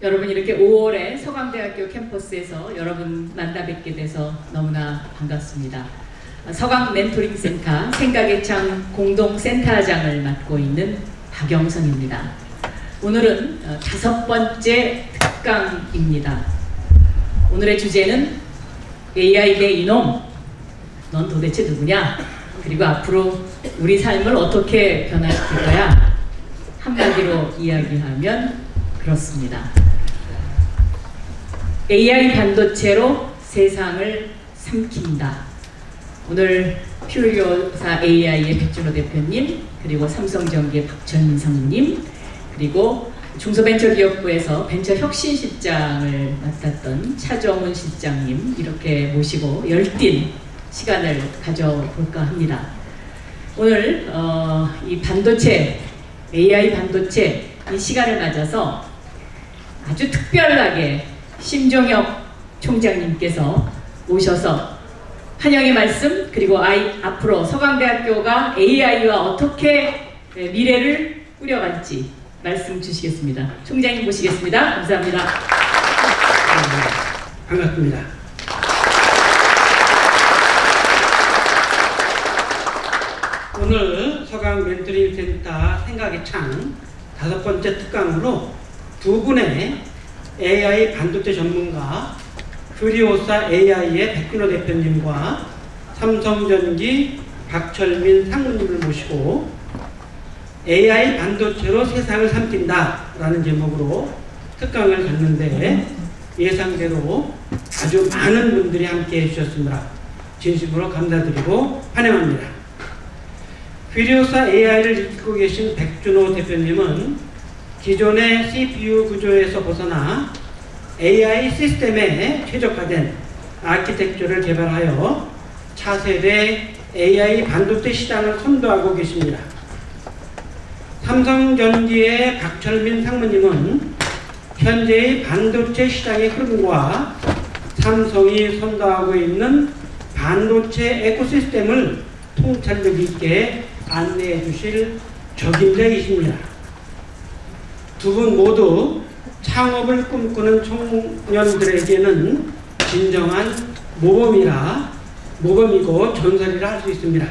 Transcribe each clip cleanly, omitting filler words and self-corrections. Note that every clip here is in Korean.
여러분 이렇게 5월에 서강대학교 캠퍼스에서 여러분 만나 뵙게 돼서 너무나 반갑습니다. 서강 멘토링 센터 생각의 창 공동센터장을 맡고 있는 박영선입니다. 오늘은 5번째 특강입니다. 오늘의 주제는 AI 대 이놈, 넌 도대체 누구냐? 그리고 앞으로 우리 삶을 어떻게 변화시킬 거야? 한마디로 이야기하면 그렇습니다. AI 반도체로 세상을 삼킨다. 오늘 퓨리오사 AI의 백준호 대표님, 그리고 삼성전기의 박철민 상무님, 그리고 중소벤처기업부에서 벤처혁신실장을 맡았던 차정훈 실장님 이렇게 모시고 열띤 시간을 가져볼까 합니다. 오늘 이 반도체, AI 반도체 이 시간을 맞아서 아주 특별하게 심종혁 총장님께서 오셔서 환영의 말씀, 그리고 앞으로 서강대학교가 AI와 어떻게 미래를 꾸려갈지 말씀 주시겠습니다. 총장님 모시겠습니다. 감사합니다. 반갑습니다. 오늘 서강 멘토링 센터 생각의 창 5번째 특강으로 두 분의 AI 반도체 전문가 퓨리오사 AI의 백준호 대표님과 삼성전기 박철민 상무님을 모시고 AI 반도체로 세상을 삼킨다 라는 제목으로 특강을 갖는데 예상대로 아주 많은 분들이 함께 해주셨습니다. 진심으로 감사드리고 환영합니다. 퓨리오사 AI를 이끌고 계신 백준호 대표님은 기존의 CPU 구조에서 벗어나 AI 시스템에 최적화된 아키텍처를 개발하여 차세대 AI 반도체 시장을 선도하고 계십니다. 삼성전기의 박철민 상무님은 현재의 반도체 시장의 흐름과 삼성이 선도하고 있는 반도체 에코시스템을 통찰력 있게 안내해 주실 적임자이십니다. 두 분 모두 창업을 꿈꾸는 청년들에게는 진정한 모범이고 전설이라 할 수 있습니다.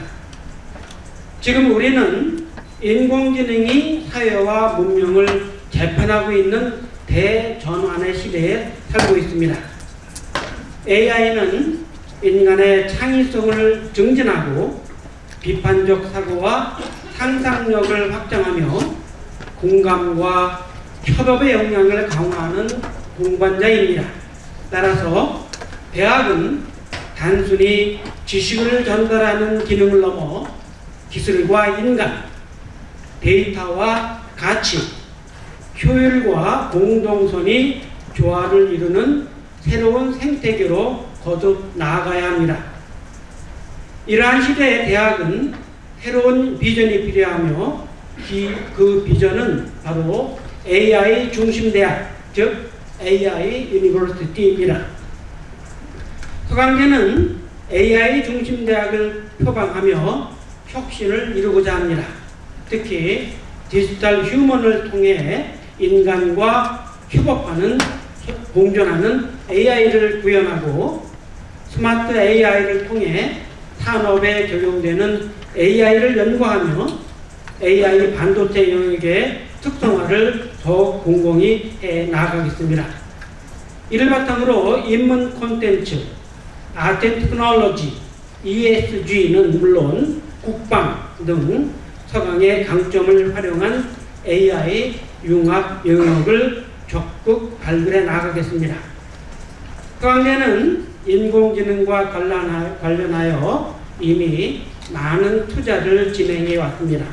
지금 우리는 인공지능이 사회와 문명을 재편하고 있는 대전환의 시대에 살고 있습니다. AI는 인간의 창의성을 증진하고 비판적 사고와 상상력을 확장하며 공감과 협업의 역량을 강화하는 공관자입니다. 따라서 대학은 단순히 지식을 전달하는 기능을 넘어 기술과 인간, 데이터와 가치, 효율과 공동선이 조화를 이루는 새로운 생태계로 거듭 나아가야 합니다. 이러한 시대의 대학은 새로운 비전이 필요하며 그 비전은 바로 AI 중심대학, 즉 AI 유니버시티입니다. 서강대는 AI 중심대학을 표방하며 혁신을 이루고자 합니다. 특히 디지털 휴먼을 통해 인간과 협업하는, 공존하는 AI를 구현하고 스마트 AI를 통해 산업에 적용되는 AI를 연구하며 AI 반도체 영역의 특성화를 더욱 공공히 해 나가겠습니다. 이를 바탕으로 인문 콘텐츠, 아트 앤 테크놀로지, ESG는 물론 국방 등 서강의 강점을 활용한 AI 융합 영역을 적극 발굴해 나가겠습니다. 서강대는 인공지능과 관련하여 이미 많은 투자를 진행해 왔습니다.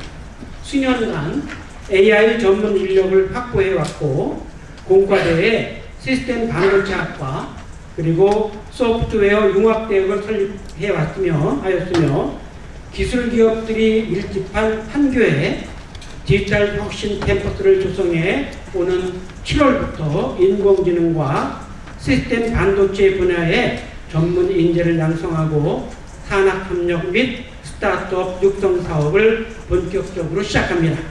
수년간 AI 전문 인력을 확보해 왔고 공과대에 시스템 반도체학과 그리고 소프트웨어 융합대학을 설립해 왔으며 기술 기업들이 밀집한 판교에 디지털 혁신 캠퍼스를 조성해 오는 7월부터 인공지능과 시스템 반도체 분야의 전문 인재를 양성하고 산학협력 및 스타트업 육성 사업을 본격적으로 시작합니다.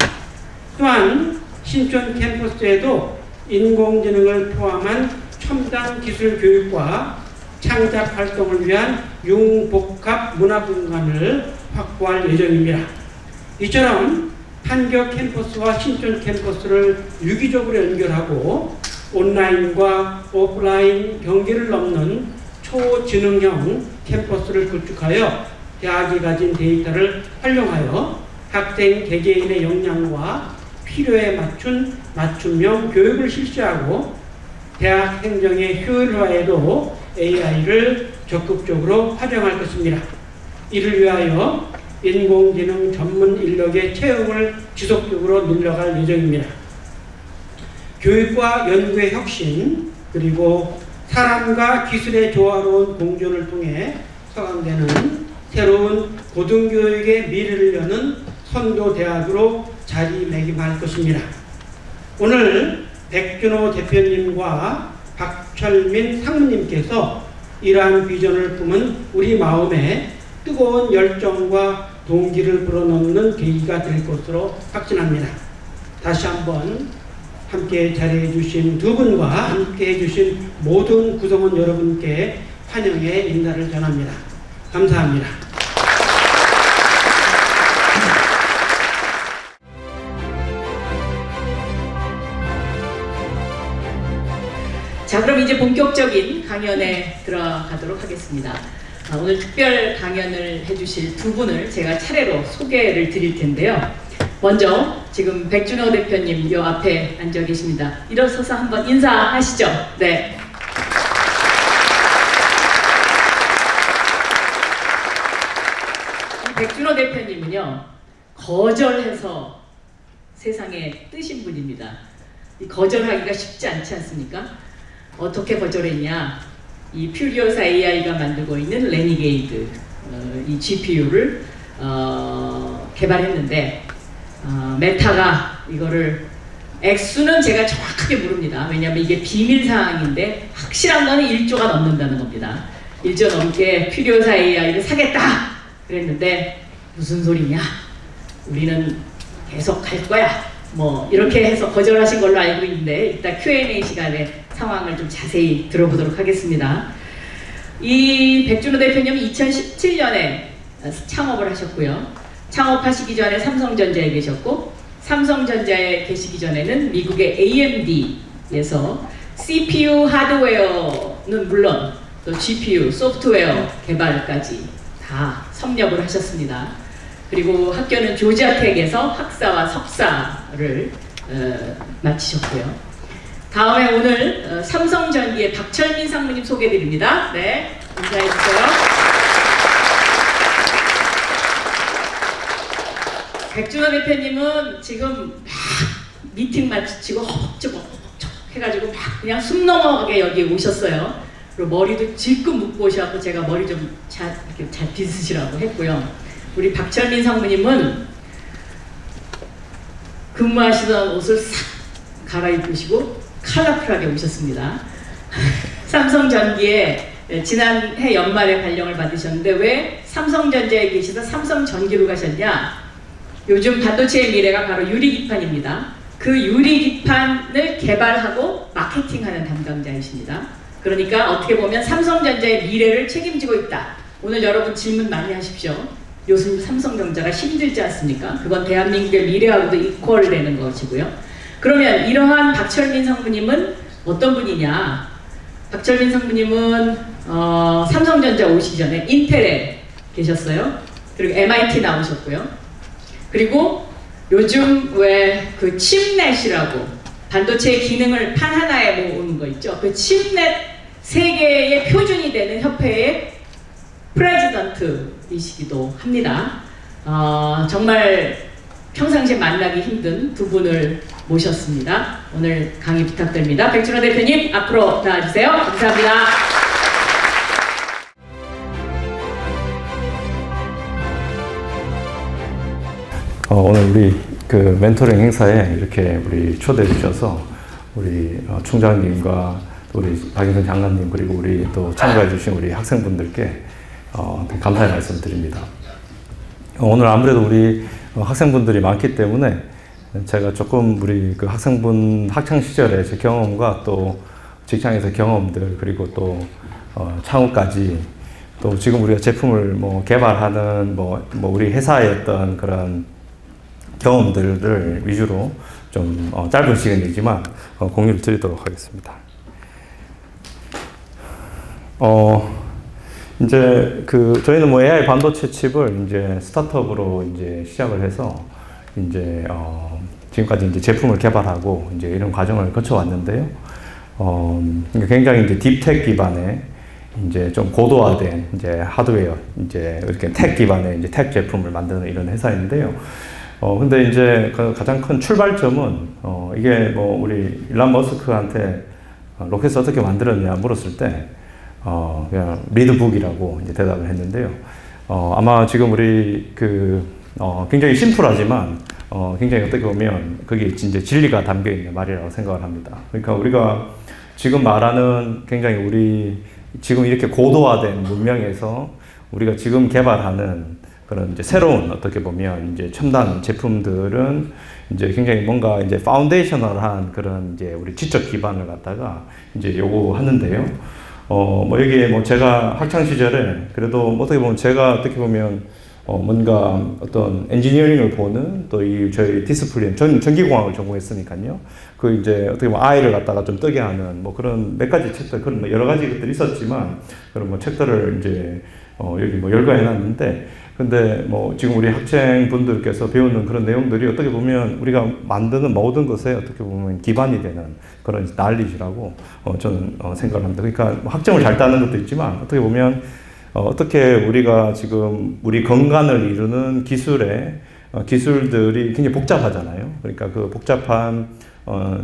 또한 신촌 캠퍼스에도 인공지능을 포함한 첨단 기술 교육과 창작 활동을 위한 융복합 문화 공간을 확보할 예정입니다. 이처럼 판교 캠퍼스와 신촌 캠퍼스를 유기적으로 연결하고 온라인과 오프라인 경계를 넘는 초지능형 캠퍼스를 구축하여 대학이 가진 데이터를 활용하여 학생 개개인의 역량과 필요에 맞춘 맞춤형 교육을 실시하고 대학 행정의 효율화에도 AI를 적극적으로 활용할 것입니다. 이를 위하여 인공지능 전문 인력의 채용을 지속적으로 늘려갈 예정입니다. 교육과 연구의 혁신, 그리고 사람과 기술의 조화로운 공존을 통해 서강대는 새로운 고등교육의 미래를 여는 선도대학으로 자리매김할 것입니다. 오늘 백준호 대표님과 박철민 상무님께서 이러한 비전을 품은 우리 마음에 뜨거운 열정과 동기를 불어넣는 계기가 될 것으로 확신합니다. 다시 한번 함께 자리해 주신 두 분과 함께 해주신 모든 구성원 여러분께 환영의 인사를 전합니다. 감사합니다. 자, 그럼 이제 본격적인 강연에 들어가도록 하겠습니다. 오늘 특별 강연을 해주실 두 분을 제가 차례로 소개를 드릴 텐데요. 먼저 지금 백준호 대표님 요 앞에 앉아 계십니다. 일어서서 한번 인사하시죠. 네. 백준호 대표님은요, 거절해서 세상에 뜨신 분입니다. 이 거절하기가 쉽지 않지 않습니까? 어떻게 거절했냐? 이 퓨리오사 AI가 만들고 있는 레니게이드 이 GPU를 개발했는데 메타가 이거를 액수는 제가 정확하게 모릅니다. 왜냐하면 이게 비밀 사항인데 확실한 거는 1조가 넘는다는 겁니다. 1조 넘게 퓨리오사 AI를 사겠다 그랬는데 무슨 소리냐? 우리는 계속 할 거야. 뭐 이렇게 해서 거절하신 걸로 알고 있는데 이따 Q&A 시간에 상황을 좀 자세히 들어보도록 하겠습니다. 이 백준호 대표님은 2017년에 창업을 하셨고요. 창업하시기 전에 삼성전자에 계셨고 삼성전자에 계시기 전에는 미국의 AMD에서 CPU 하드웨어는 물론 또 GPU, 소프트웨어 개발까지 다 섭렵을 하셨습니다. 그리고 학교는 조지아텍에서 학사와 석사를 마치셨고요. 다음에 오늘 삼성전기의 박철민 상무님 소개드립니다. 네, 인사해주세요. 백준호 대표님은 지금 막 미팅 마치고 허벅지고 해가지고 막 그냥 숨 넘어가게 여기 오셨어요. 그리고 머리도 질끈 묶고 오셔서 제가 머리 좀 이렇게 잘 빗으시라고 했고요. 우리 박철민 상무님은 근무하시던 옷을 싹 갈아입으시고 컬러풀하게 오셨습니다. 삼성전기에 지난해 연말에 발령을 받으셨는데 왜 삼성전자에 계시다 삼성전기로 가셨냐? 요즘 반도체의 미래가 바로 유리기판입니다. 그 유리기판을 개발하고 마케팅하는 담당자이십니다. 그러니까 어떻게 보면 삼성전자의 미래를 책임지고 있다. 오늘 여러분 질문 많이 하십시오. 요즘 삼성전자가 힘들지 않습니까? 그건 대한민국의 미래하고도 이퀄되는 것이고요. 그러면 이러한 박철민 상무님은 어떤 분이냐? 박철민 상무님은 삼성전자 오시기 전에 인텔에 계셨어요. 그리고 MIT 나오셨고요. 그리고 요즘 왜 그 칩넷이라고 반도체의 기능을 판 하나에 모으는 거 있죠? 그 칩넷 세계의 표준이 되는 협회의 프레지던트이시기도 합니다. 정말 평상시에 만나기 힘든 두 분을 모셨습니다. 오늘 강의 부탁드립니다. 백준호 대표님 앞으로 나와주세요. 감사합니다. 오늘 우리 그 멘토링 행사에 이렇게 우리 초대해 주셔서 우리 총장님과 우리 박인선 장관님 그리고 우리 또 참가해 주신 우리 학생분들께 감사의 말씀 드립니다. 오늘 아무래도 우리 학생분들이 많기 때문에 제가 조금 우리 그 학생분 학창 시절의 제 경험과 또 직장에서 경험들 그리고 또 창업까지 또 지금 우리가 제품을 뭐 개발하는 뭐 우리 회사의 어떤 그런 경험들을 위주로 좀 짧은 시간이지만 공유를 드리도록 하겠습니다. 이제 저희는 뭐 AI 반도체 칩을 이제 스타트업으로 이제 시작을 해서 이제 지금까지 이제 제품을 개발하고 이제 이런 과정을 거쳐왔는데요. 굉장히 이제 딥텍 기반의 이제 좀 고도화된 이제 하드웨어 이제 이렇게 텍 기반의 이제 텍 제품을 만드는 이런 회사인데요. 근데 이제 가장 큰 출발점은 이게 뭐 우리 일론 머스크한테 로켓을 어떻게 만들었냐 물었을 때 그냥 리드북이라고 이제 대답을 했는데요. 아마 지금 우리 굉장히 심플하지만 굉장히 어떻게 보면 그게 이제 진리가 담겨 있는 말이라고 생각을 합니다. 그러니까 우리가 지금 말하는 굉장히 우리 지금 이렇게 고도화된 문명에서 우리가 지금 개발하는 그런 이제 새로운 어떻게 보면 이제 첨단 제품들은 이제 굉장히 뭔가 이제 파운데이셔널한 그런 이제 우리 지적 기반을 갖다가 이제 요구하는데요. 뭐 여기에 뭐 제가 학창 시절에 그래도 어떻게 보면 제가 어떻게 보면 뭔가 어떤 엔지니어링을 보는 또 이 저희 디스플린 전기공학을 전공했으니까요. 그 이제 어떻게 보면 아이를 갖다가 좀 뜨게 하는 뭐 그런 몇 가지 책들 그런 뭐 여러 가지 것들이 있었지만 그런 뭐 책들을 이제 여기 뭐 열거해놨는데 근데 뭐 지금 우리 학생분들께서 배우는 그런 내용들이 어떻게 보면 우리가 만드는 모든 것에 어떻게 보면 기반이 되는 그런 난리지라고 저는 생각을 합니다. 그러니까 학점을 잘 따는 것도 있지만 어떻게 보면 어떻게 우리가 지금 우리 건강을 이루는 기술들이 굉장히 복잡하잖아요. 그러니까 그 복잡한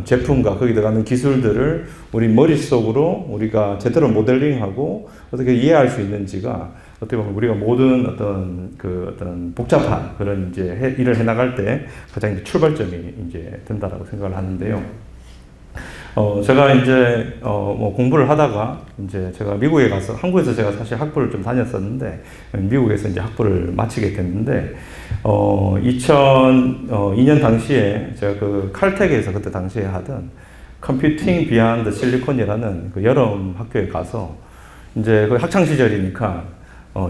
제품과 거기 들어가는 기술들을 우리 머릿속으로 우리가 제대로 모델링하고 어떻게 이해할 수 있는지가 어떻게 보면 우리가 모든 어떤 복잡한 그런 이제 일을 해 나갈 때 가장 이제 출발점이 이제 된다라고 생각을 하는데요. 제가 이제 뭐 공부를 하다가 이제 제가 미국에 가서 한국에서 제가 사실 학부를 좀 다녔었는데 미국에서 이제 학부를 마치게 됐는데 2002년 당시에 제가 그 칼텍에서 그때 당시에 하던 컴퓨팅 비하인드 실리콘이라는 그 여름 학교에 가서 이제 그 학창 시절이니까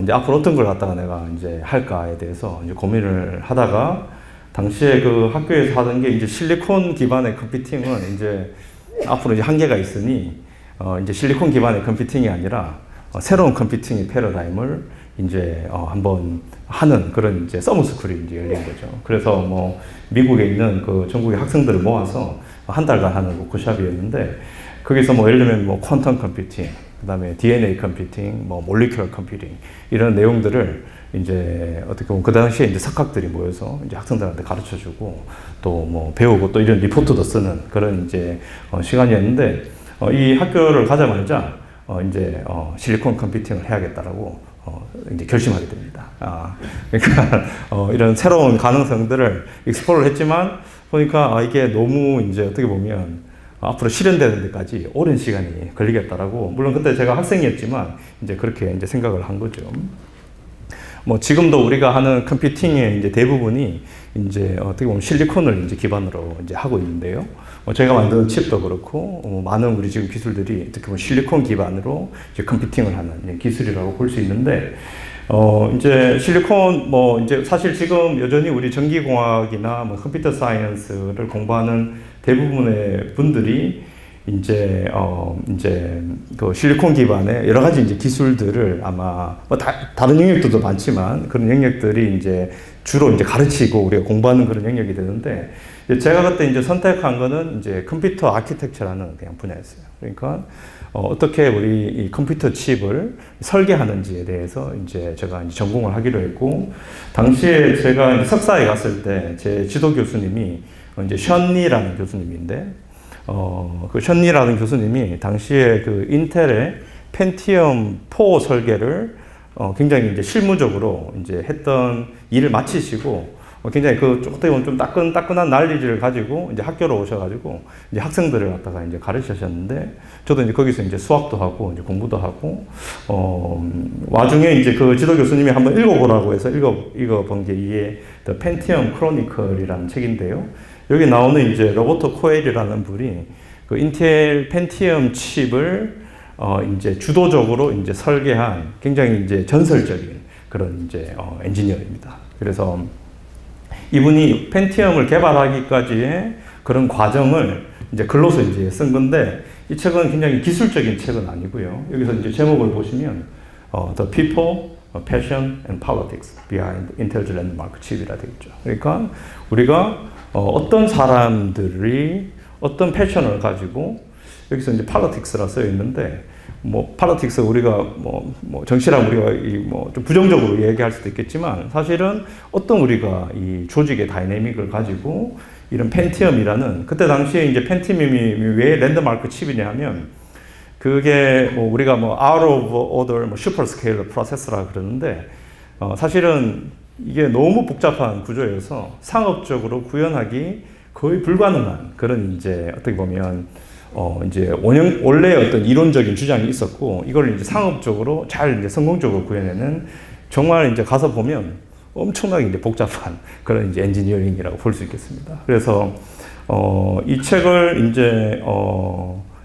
이제 앞으로 어떤 걸 갖다가 내가 이제 할까에 대해서 이제 고민을 하다가 당시에 그 학교에서 하던 게 이제 실리콘 기반의 컴퓨팅은 이제 앞으로 이제 한계가 있으니 이제 실리콘 기반의 컴퓨팅이 아니라 새로운 컴퓨팅의 패러다임을 이제 한번 하는 그런 이제 서머 스쿨이 이제 열린 거죠. 그래서 뭐 미국에 있는 그 전국의 학생들을 모아서 한 달간 하는 워크숍이었는데 거기서 뭐 예를 들면 뭐 퀀텀 컴퓨팅, 그다음에 DNA 컴퓨팅, 뭐 몰리큘러 컴퓨팅 이런 내용들을 이제 어떻게 보면 그 당시에 이제 석학들이 모여서 이제 학생들한테 가르쳐 주고 또 뭐 배우고 또 이런 리포트도 쓰는 그런 이제 시간이었는데 이 학교를 가자마자 이제 실리콘 컴퓨팅을 해야겠다라고 이제 결심하게 됩니다. 그러니까 이런 새로운 가능성들을 익스플로를 했지만 보니까 이게 너무 이제 어떻게 보면 앞으로 실현되는 데까지 오랜 시간이 걸리겠다라고 물론 그때 제가 학생이었지만 이제 그렇게 이제 생각을 한 거죠. 뭐 지금도 우리가 하는 컴퓨팅의 이제 대부분이 이제 어떻게 보면 실리콘을 이제 기반으로 이제 하고 있는데요. 저희가 만드는 칩도 그렇고 많은 우리 지금 기술들이 어떻게 보면 실리콘 기반으로 이제 컴퓨팅을 하는 기술이라고 볼 수 있는데 이제 실리콘 뭐 이제 사실 지금 여전히 우리 전기공학이나 뭐 컴퓨터 사이언스를 공부하는 대부분의 분들이 이제 그 실리콘 기반의 여러 가지 이제 기술들을 아마 뭐 다른 영역들도 많지만 그런 영역들이 이제 주로 이제 가르치고 우리가 공부하는 그런 영역이 되는데 제가 그때 이제 선택한 거는 이제 컴퓨터 아키텍처라는 그냥 분야였어요. 그러니까 어떻게 우리 이 컴퓨터 칩을 설계하는지에 대해서 이제 제가 이제 전공을 하기로 했고 당시에 제가 이제 석사에 갔을 때 제 지도 교수님이 이제 션리라는 교수님인데 그 션리라는 교수님이 당시에 그 인텔의 펜티엄 4 설계를 굉장히 이제 실무적으로 이제 했던 일을 마치시고 굉장히 그 어떻게 보면 좀 따끈따끈한 난리를 가지고 이제 학교로 오셔가지고 이제 학생들을 갖다가 이제 가르치셨는데 저도 이제 거기서 이제 수학도 하고 이제 공부도 하고 와중에 이제 그 지도 교수님이 한번 읽어보라고 해서 읽어본 게 이게 The Pentium Chronicle이라는 책인데요. 여기 나오는 이제 로버토 코엘이라는 분이 그 인텔 펜티엄 칩을 이제 주도적으로 이제 설계한 굉장히 이제 전설적인 그런 이제 엔지니어입니다. 그래서 이분이 펜티엄을 개발하기까지의 그런 과정을 이제 글로서 이제 쓴 건데, 이 책은 굉장히 기술적인 책은 아니고요. 여기서 이제 제목을 보시면 The People, Passion and Politics Behind Intel's Landmark Chip이라 되겠죠. 그러니까 우리가 어떤 사람들이 어떤 패션을 가지고, 여기서 이제 politics라 써 있는데, 뭐 politics 우리가 뭐 정치랑 우리가 좀 부정적으로 얘기할 수도 있겠지만, 사실은 어떤 우리가 이 조직의 다이내믹을 가지고 이런 펜티엄이라는, 그때 당시에 이제 펜티엄이 왜 랜드마크 칩이냐 하면, 그게 뭐 우리가 뭐 out of order 뭐 슈퍼 스케일러 프로세서라 그러는데, 사실은 이게 너무 복잡한 구조여서 상업적으로 구현하기 거의 불가능한 그런 이제 어떻게 보면 이제 원래 어떤 이론적인 주장이 있었고, 이걸 이제 상업적으로 잘 이제 성공적으로 구현해낸, 정말 이제 가서 보면 엄청나게 이제 복잡한 그런 이제 엔지니어링이라고 볼 수 있겠습니다. 그래서 이 책을 이제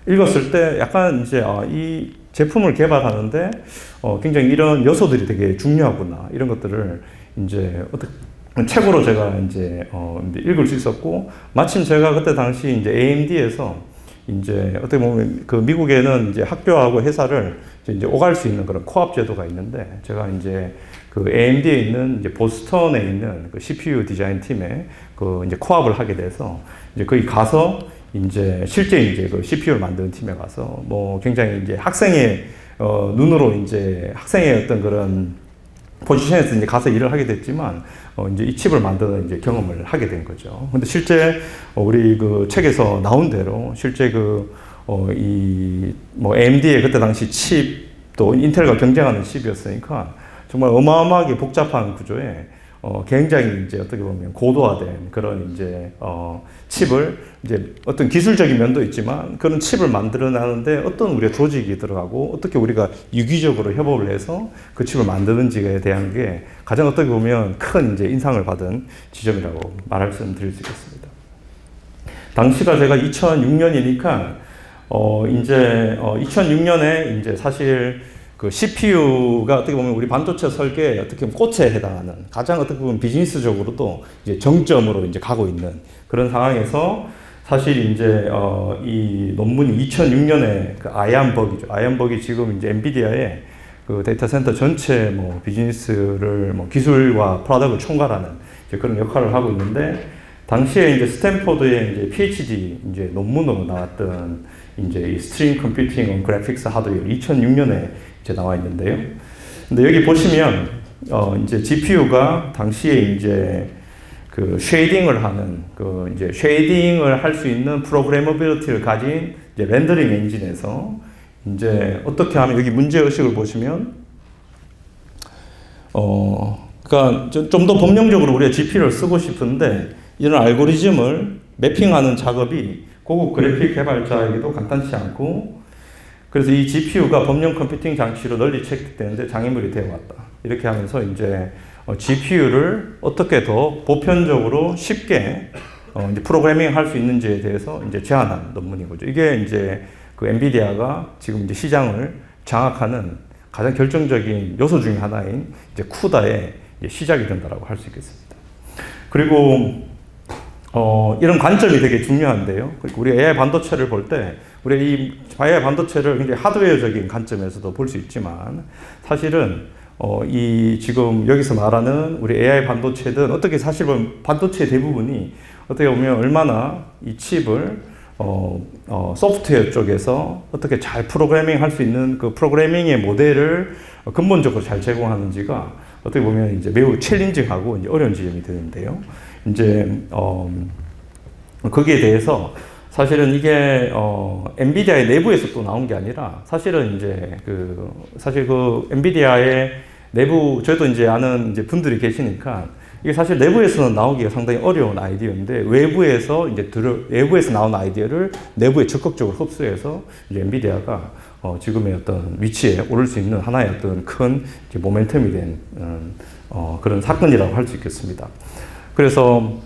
읽었을 때 약간 이제 이 제품을 개발하는데 굉장히 이런 요소들이 되게 중요하구나, 이런 것들을 이제 어떻게 책으로 제가 이제 읽을 수 있었고, 마침 제가 그때 당시 이제 AMD에서 이제 어떻게 보면 그 미국에는 이제 학교하고 회사를 이제 오갈 수 있는 그런 코업 제도가 있는데, 제가 이제 그 AMD에 있는 이제 보스턴에 있는 그 CPU 디자인 팀에 그 이제 코업을 하게 돼서 이제 거기 가서 이제 실제 이제 그 CPU를 만드는 팀에 가서 뭐 굉장히 이제 학생의 눈으로 이제 학생의 어떤 그런 포지션에서 이제 가서 일을 하게 됐지만, 이제 이 칩을 만드는 이제 경험을 하게 된 거죠. 근데 실제 우리 그 책에서 나온 대로 실제 이 뭐 AMD의 그때 당시 칩도 인텔과 경쟁하는 칩이었으니까 정말 어마어마하게 복잡한 구조에 굉장히 이제 어떻게 보면 고도화된 그런 이제 칩을 이제 어떤 기술적인 면도 있지만, 그런 칩을 만들어내는데 어떤 우리의 조직이 들어가고 어떻게 우리가 유기적으로 협업을 해서 그 칩을 만드는지에 대한 게 가장 어떻게 보면 큰 이제 인상을 받은 지점이라고 말씀드릴 수 있겠습니다. 당시가 제가 2006년이니까 이제 2006년에 이제 사실 그 CPU가 어떻게 보면 우리 반도체 설계에 어떻게 보면 꽃에 해당하는, 가장 어떻게 보면 비즈니스적으로도 이제 정점으로 이제 가고 있는 그런 상황에서, 사실 이제 이 논문이 2006년에 그 아이언버기죠. 아이언버기 지금 이제 엔비디아의 그 데이터 센터 전체 뭐 비즈니스를 뭐 기술과 프로덕트를 총괄하는 이제 그런 역할을 하고 있는데, 당시에 이제 스탠포드의 이제 PhD 이제 논문으로 나왔던 이제 이 스트링 컴퓨팅 온 그래픽스 하드웨어 2006년에 이제 나와 있는데요. 근데 여기 보시면 이제 GPU가 당시에 이제 그 쉐이딩을 하는 그 이제 쉐이딩을 할 수 있는 프로그래머빌리티를 가진 이제 렌더링 엔진에서 이제 어떻게 하면, 여기 문제 의식을 보시면 그러니까 좀 더 법령적으로 우리가 GPU를 쓰고 싶은데, 이런 알고리즘을 매핑하는 작업이 고급 그래픽 개발자에게도 간단치 않고, 그래서 이 GPU가 범용 컴퓨팅 장치로 널리 채택되는데 장애물이 되어 왔다. 이렇게 하면서 이제 GPU를 어떻게 더 보편적으로 쉽게 이제 프로그래밍 할 수 있는지에 대해서 이제 제안한 논문인 거죠. 이게 이제 그 엔비디아가 지금 이제 시장을 장악하는 가장 결정적인 요소 중에 하나인 이제 쿠다의 이제 시작이 된다라고 할 수 있겠습니다. 그리고 이런 관점이 되게 중요한데요. 우리 AI 반도체를 볼 때, 우리 이 AI 반도체를 굉장히 하드웨어적인 관점에서도 볼 수 있지만, 사실은 이 지금 여기서 말하는 우리 AI 반도체든 어떻게 사실 보면 반도체 대부분이 어떻게 보면 얼마나 이 칩을 소프트웨어 쪽에서 어떻게 잘 프로그래밍 할 수 있는 그 프로그래밍의 모델을 근본적으로 잘 제공하는지가 어떻게 보면 이제 매우 챌린징하고 이제 어려운 지점이 되는데요. 이제 거기에 대해서 사실은 이게 엔비디아의 내부에서 또 나온 게 아니라, 사실은 이제 사실 그 엔비디아의 내부, 저희도 이제 아는 이제 분들이 계시니까, 이게 사실 내부에서는 나오기가 상당히 어려운 아이디어인데, 외부에서 나온 아이디어를 내부에 적극적으로 흡수해서 이제 엔비디아가 지금의 어떤 위치에 오를 수 있는 하나의 어떤 큰 이제 모멘텀이 된 그런 사건이라고 할 수 있겠습니다. 그래서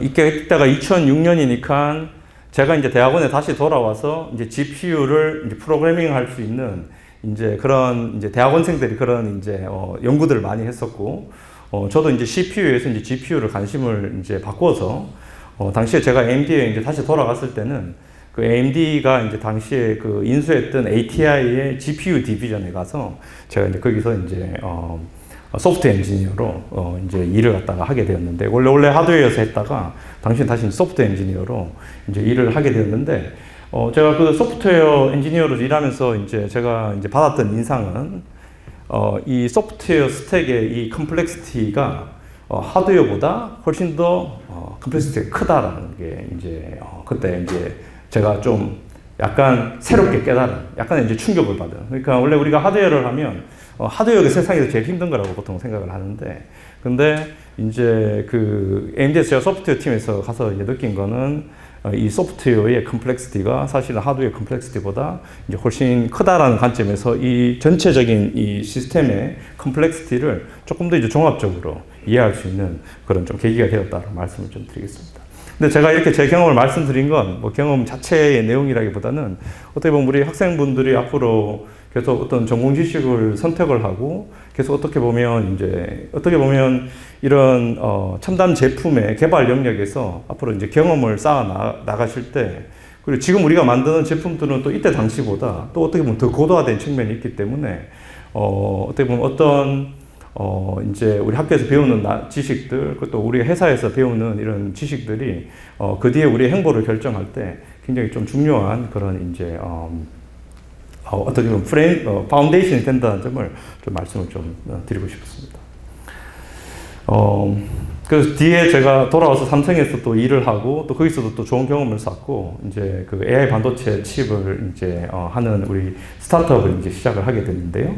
이때가 2006년이니까 제가 이제 대학원에 다시 돌아와서 이제 GPU를 이제 프로그래밍 할 수 있는 이제 그런 이제 대학원생들이 그런 이제 연구들을 많이 했었고, 저도 이제 CPU에서 이제 GPU를 관심을 이제 바꿔서, 당시에 제가 AMD에 이제 다시 돌아갔을 때는 그 AMD가 이제 당시에 그 인수했던 ATI의 GPU 디비전에 가서 제가 이제 거기서 이제 소프트웨어 엔지니어로 이제 일을 갖다가 하게 되었는데, 원래 하드웨어에서 했다가 당시에 다시 소프트웨어 엔지니어로 이제 일을 하게 되었는데, 제가 그 소프트웨어 엔지니어로 일하면서 이제 제가 이제 받았던 인상은 이 소프트웨어 스택의 이 컴플렉시티가 하드웨어보다 훨씬 더 컴플렉시티가 크다라는 게 이제 그때 이제 제가 좀 약간 새롭게 깨달은, 약간 이제 충격을 받은. 그러니까 원래 우리가 하드웨어를 하면 하드웨어가 세상에서 제일 힘든 거라고 보통 생각을 하는데, 근데 이제 그 AMD에서 제가 소프트웨어 팀에서 가서 이제 느낀 거는 이 소프트웨어의 컴플렉시티가 사실은 하드웨어 컴플렉시티보다 이제 훨씬 크다라는 관점에서 이 전체적인 이 시스템의 컴플렉시티를 조금 더 이제 종합적으로 이해할 수 있는 그런 좀 계기가 되었다는 말씀을 좀 드리겠습니다. 근데 제가 이렇게 제 경험을 말씀드린 건 뭐 경험 자체의 내용이라기보다는 어떻게 보면 우리 학생분들이 앞으로 계속 어떤 전공 지식을 선택을 하고 계속 어떻게 보면 이런 첨단 제품의 개발 영역에서 앞으로 이제 경험을 쌓아 나가실 때, 그리고 지금 우리가 만드는 제품들은 또 이때 당시보다 또 어떻게 보면 더 고도화된 측면이 있기 때문에 어떻게 보면 이제 우리 학교에서 배우는 지식들, 그것도 우리 회사에서 배우는 이런 지식들이 그 뒤에 우리의 행보를 결정할 때 굉장히 좀 중요한 그런 이제 어떻게 보면 파운데이션이 된다는 점을 좀 말씀을 좀 드리고 싶습니다. 그래서 뒤에 제가 돌아와서 삼성에서 또 일을 하고 또 거기서도 또 좋은 경험을 쌓고 이제 그 AI 반도체 칩을 이제 하는 우리 스타트업을 이제 시작을 하게 됐는데요.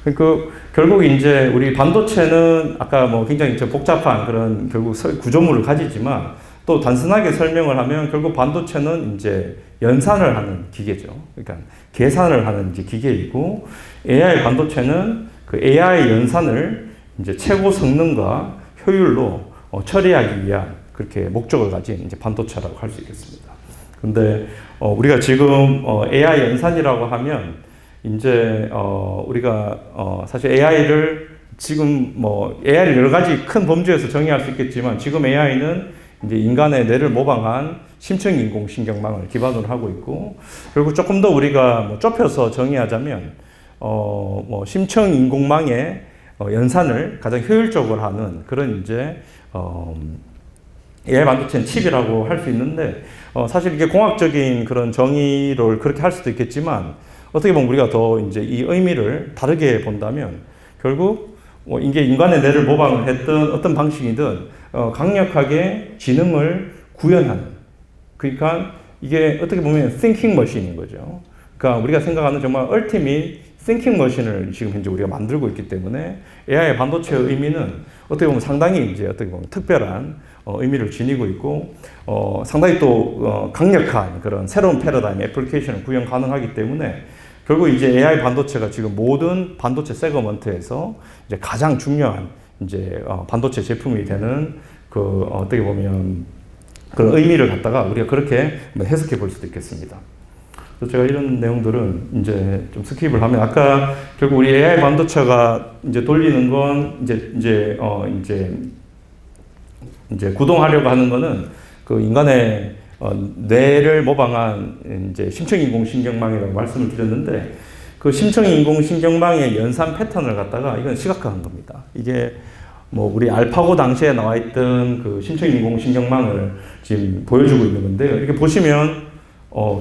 그러니까 결국 이제 우리 반도체는 아까 뭐 굉장히 복잡한 그런 결국 구조물을 가지지만 또 단순하게 설명을 하면 결국 반도체는 이제 연산을 하는 기계죠. 그러니까 계산을 하는 이제 기계이고, AI 반도체는 그 AI 연산을 이제 최고 성능과 효율로 처리하기 위한 그렇게 목적을 가진 이제 반도체라고 할 수 있겠습니다. 근데 우리가 지금 AI 연산이라고 하면 이제 우리가 사실 AI를 지금 AI를 여러 가지 큰 범주에서 정의할 수 있겠지만, 지금 AI는 이제 인간의 뇌를 모방한 심층 인공신경망을 기반으로 하고 있고, 그리고 조금 더 우리가 좁혀서 정의하자면 심층 인공망의 연산을 가장 효율적으로 하는 그런 이제 AI 반도체는 칩이라고 할 수 있는데, 사실 이게 공학적인 그런 정의를 그렇게 할 수도 있겠지만, 어떻게 보면 우리가 더 이제 이 의미를 다르게 본다면 결국 이게 인간의 뇌를 모방을 했던 어떤 방식이든 강력하게 지능을 구현하는, 그러니까 이게 어떻게 보면 thinking machine인 거죠. 그러니까 우리가 생각하는 정말 ultimate thinking machine을 지금 현재 우리가 만들고 있기 때문에 AI 반도체의 의미는 어떻게 보면 상당히 이제 어떻게 보면 특별한 의미를 지니고 있고, 상당히 또 강력한 그런 새로운 패러다임 애플리케이션을 구현 가능하기 때문에 결국 이제 AI 반도체가 지금 모든 반도체 세그먼트에서 이제 가장 중요한 이제 반도체 제품이 되는 그 어떻게 보면 그런 의미를 갖다가 우리가 그렇게 해석해 볼 수도 있겠습니다. 그래서 제가 이런 내용들은 이제 좀 스킵을 하면, 아까 결국 우리 AI 반도체가 이제 돌리는 건 이제 구동하려고 하는 거는 그 인간의 뇌를 모방한 이제 심층 인공신경망이라고 말씀을 드렸는데, 그 심층 인공신경망의 연산 패턴을 갖다가 이건 시각화한 겁니다. 이게 우리 알파고 당시에 나와 있던 그 심층 인공신경망을 지금 보여주고 있는 건데요. 이렇게 보시면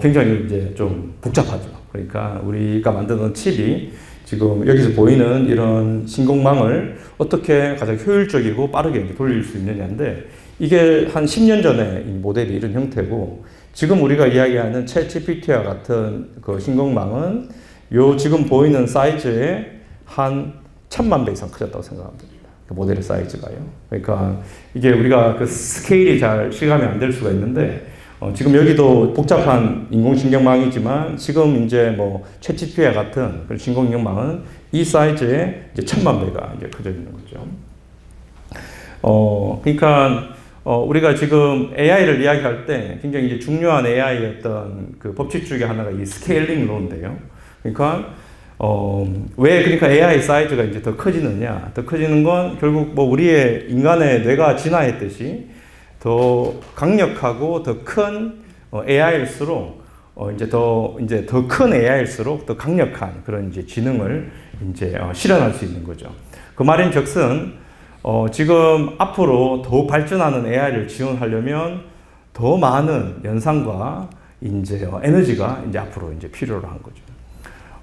굉장히 이제 좀 복잡하죠. 그러니까 우리가 만드는 칩이 지금 여기서 보이는 이런 신공망을 어떻게 가장 효율적이고 빠르게 돌릴 수 있느냐인데, 이게 한 10년 전에 이 모델이 이런 형태고, 지금 우리가 이야기하는 챗GPT와 같은 그 신공망은 요 지금 보이는 사이즈의 한 1000만 배 이상 커졌다고 생각하면 됩니다. 그 모델의 사이즈가요. 그러니까 이게 우리가 그 스케일이 잘 실감이 안 될 수가 있는데, 지금 여기도 복잡한 인공신경망이지만 지금 이제 챗GPT와 같은 그런 신공신경망은 이 사이즈의 이제 1000만 배가 이제 커져 있는 거죠. 그러니까 우리가 지금 AI를 이야기할 때 굉장히 이제 중요한 AI의 어떤 그 법칙 중에 하나가 이 스케일링 론인데요. 그러니까 왜 그러니까 AI 사이즈가 이제 더 커지느냐? 더 커지는 건 결국 뭐 우리의 인간의 뇌가 진화했듯이 더 강력하고 더 큰 AI일수록 이제 더 큰 AI일수록 더 강력한 그런 이제 지능을 이제 실현할 수 있는 거죠. 그 말인즉슨 지금 앞으로 더욱 발전하는 AI를 지원하려면 더 많은 연산과 이제 에너지가 이제 앞으로 이제 필요로 한 거죠.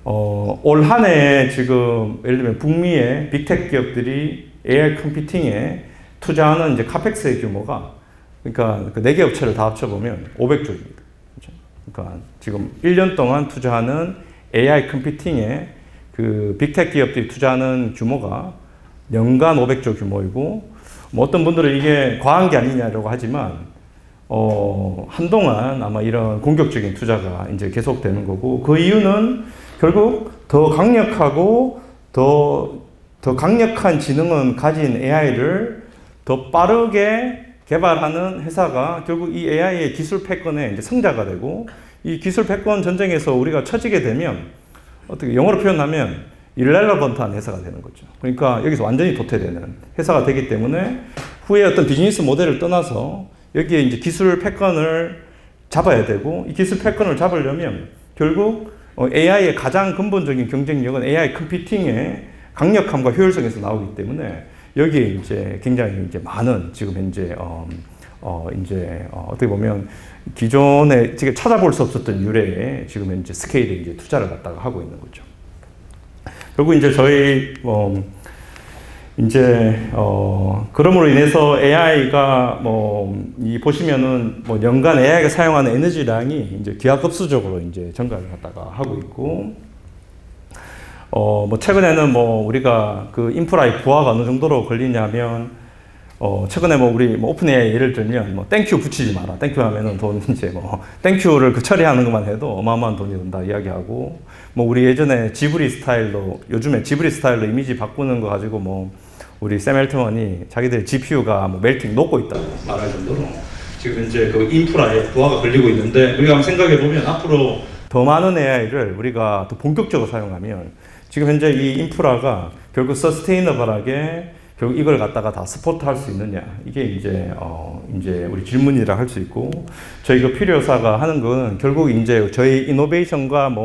올 한 해 지금 예를 들면 북미의 빅테크 기업들이 AI 컴퓨팅에 투자하는 이제 카펙스의 규모가 그러니까 그 4개 업체를 다 합쳐보면 500조입니다. 그렇죠? 그러니까 지금 1년 동안 투자하는 AI 컴퓨팅에 그 빅테크 기업들이 투자하는 규모가 연간 500조 규모이고, 뭐 어떤 분들은 이게 과한 게 아니냐라고 하지만, 한동안 아마 이런 공격적인 투자가 이제 계속되는 거고, 그 이유는 결국 더 강력하고 더 강력한 지능을 가진 AI를 더 빠르게 개발하는 회사가 결국 이 AI의 기술 패권의 이제 승자가 되고, 이 기술 패권 전쟁에서 우리가 처지게 되면 어떻게 영어로 표현하면 irrelevant한 회사가 되는 거죠. 그러니까 여기서 완전히 도태되는 회사가 되기 때문에 후에 어떤 비즈니스 모델을 떠나서 여기에 이제 기술 패권을 잡아야 되고, 이 기술 패권을 잡으려면 결국 AI의 가장 근본적인 경쟁력은 AI 컴퓨팅의 강력함과 효율성에서 나오기 때문에 여기에 이제 굉장히 이제 많은 지금 현재 어떻게 보면 기존에 지금 찾아볼 수 없었던 유래의 지금 현재 스케일에 이제 투자를 갖다가 하고 있는 거죠. 결국 이제 저희 그럼으로 인해서 AI가 보시면은 연간 AI가 사용하는 에너지량이 이제 기하급수적으로 이제 증가를 갖다가 하고 있고, 최근에는 우리가 그 인프라의 부하가 어느 정도로 걸리냐면, 최근에 우리 오픈 AI 예를 들면 땡큐 붙이지 마라. 땡큐 하면은 돈 이제 땡큐를 그 처리하는 것만 해도 어마어마한 돈이 든다 이야기하고, 우리 예전에 지브리 스타일로, 요즘에 지브리 스타일로 이미지 바꾸는 거 가지고 우리 샘 앨트먼이 자기들 GPU가 멜팅 녹고 있다고 말할 정도로 지금 이제 그 인프라에 부하가 걸리고 있는데, 우리가 한번 생각해 보면 앞으로 더 많은 AI를 우리가 더 본격적으로 사용하면 지금 현재 이 인프라가 결국 서스테이너블하게 결국 이걸 갖다가 다 스포트할 수 있느냐, 이게 이제 우리 질문이라 할 수 있고, 저희 그 필요사가 하는 건 결국 이제 저희 이노베이션과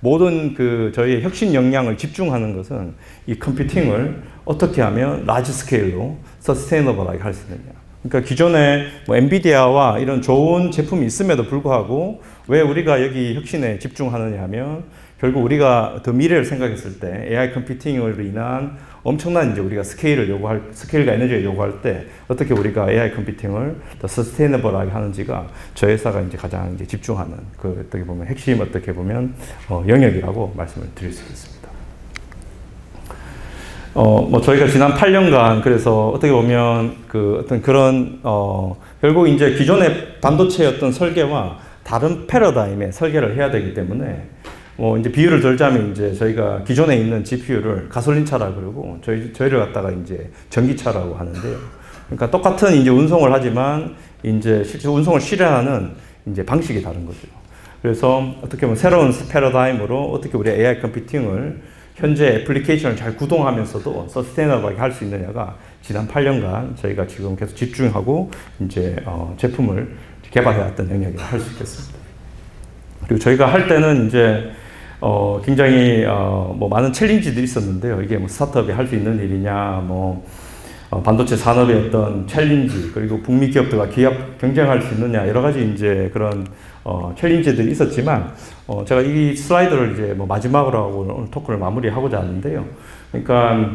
모든 그 저희의 혁신 역량을 집중하는 것은 이 컴퓨팅을 어떻게 하면 라지 스케일로 서스테이너블하게 할 수 있느냐. 그러니까 기존에 엔비디아와 이런 좋은 제품이 있음에도 불구하고 왜 우리가 여기 혁신에 집중하느냐 하면, 결국 우리가 더 미래를 생각했을 때 AI 컴퓨팅으로 인한 엄청난 이제 우리가 스케일과 에너지를 요구할 때 어떻게 우리가 AI 컴퓨팅을 더 서스테이너블하게 하는지가 저희 회사가 이제 가장 이제 집중하는 그 어떻게 보면 핵심 어떻게 보면 영역이라고 말씀을 드릴 수 있겠습니다. 저희가 지난 8년간 그래서 어떻게 보면 그 어떤 그런 결국 이제 기존의 반도체의 어떤 설계와 다른 패러다임의 설계를 해야 되기 때문에 이제 비유를 들자면 이제 저희가 기존에 있는 GPU를 가솔린차라 그러고 저희를 갖다가 이제 전기차라고 하는데요. 그러니까 똑같은 이제 운송을 하지만 이제 실제 운송을 실현하는 이제 방식이 다른 거죠. 그래서 어떻게 보면 새로운 패러다임으로 어떻게 우리 AI 컴퓨팅을 현재 애플리케이션을 잘 구동하면서도 서스테이너블하게 할 수 있느냐가 지난 8년간 저희가 지금 계속 집중하고 이제 제품을 개발해왔던 영역이라 할 수 있겠습니다. 그리고 저희가 할 때는 이제 굉장히 많은 챌린지들이 있었는데요. 이게 스타트업이 할 수 있는 일이냐, 반도체 산업의 어떤 챌린지, 그리고 북미 기업들과 경쟁할 수 있느냐, 여러 가지 이제 그런 챌린지들이 있었지만, 제가 이 슬라이드를 이제 마지막으로 하고 오늘 토크를 마무리하고자 하는데요. 그러니까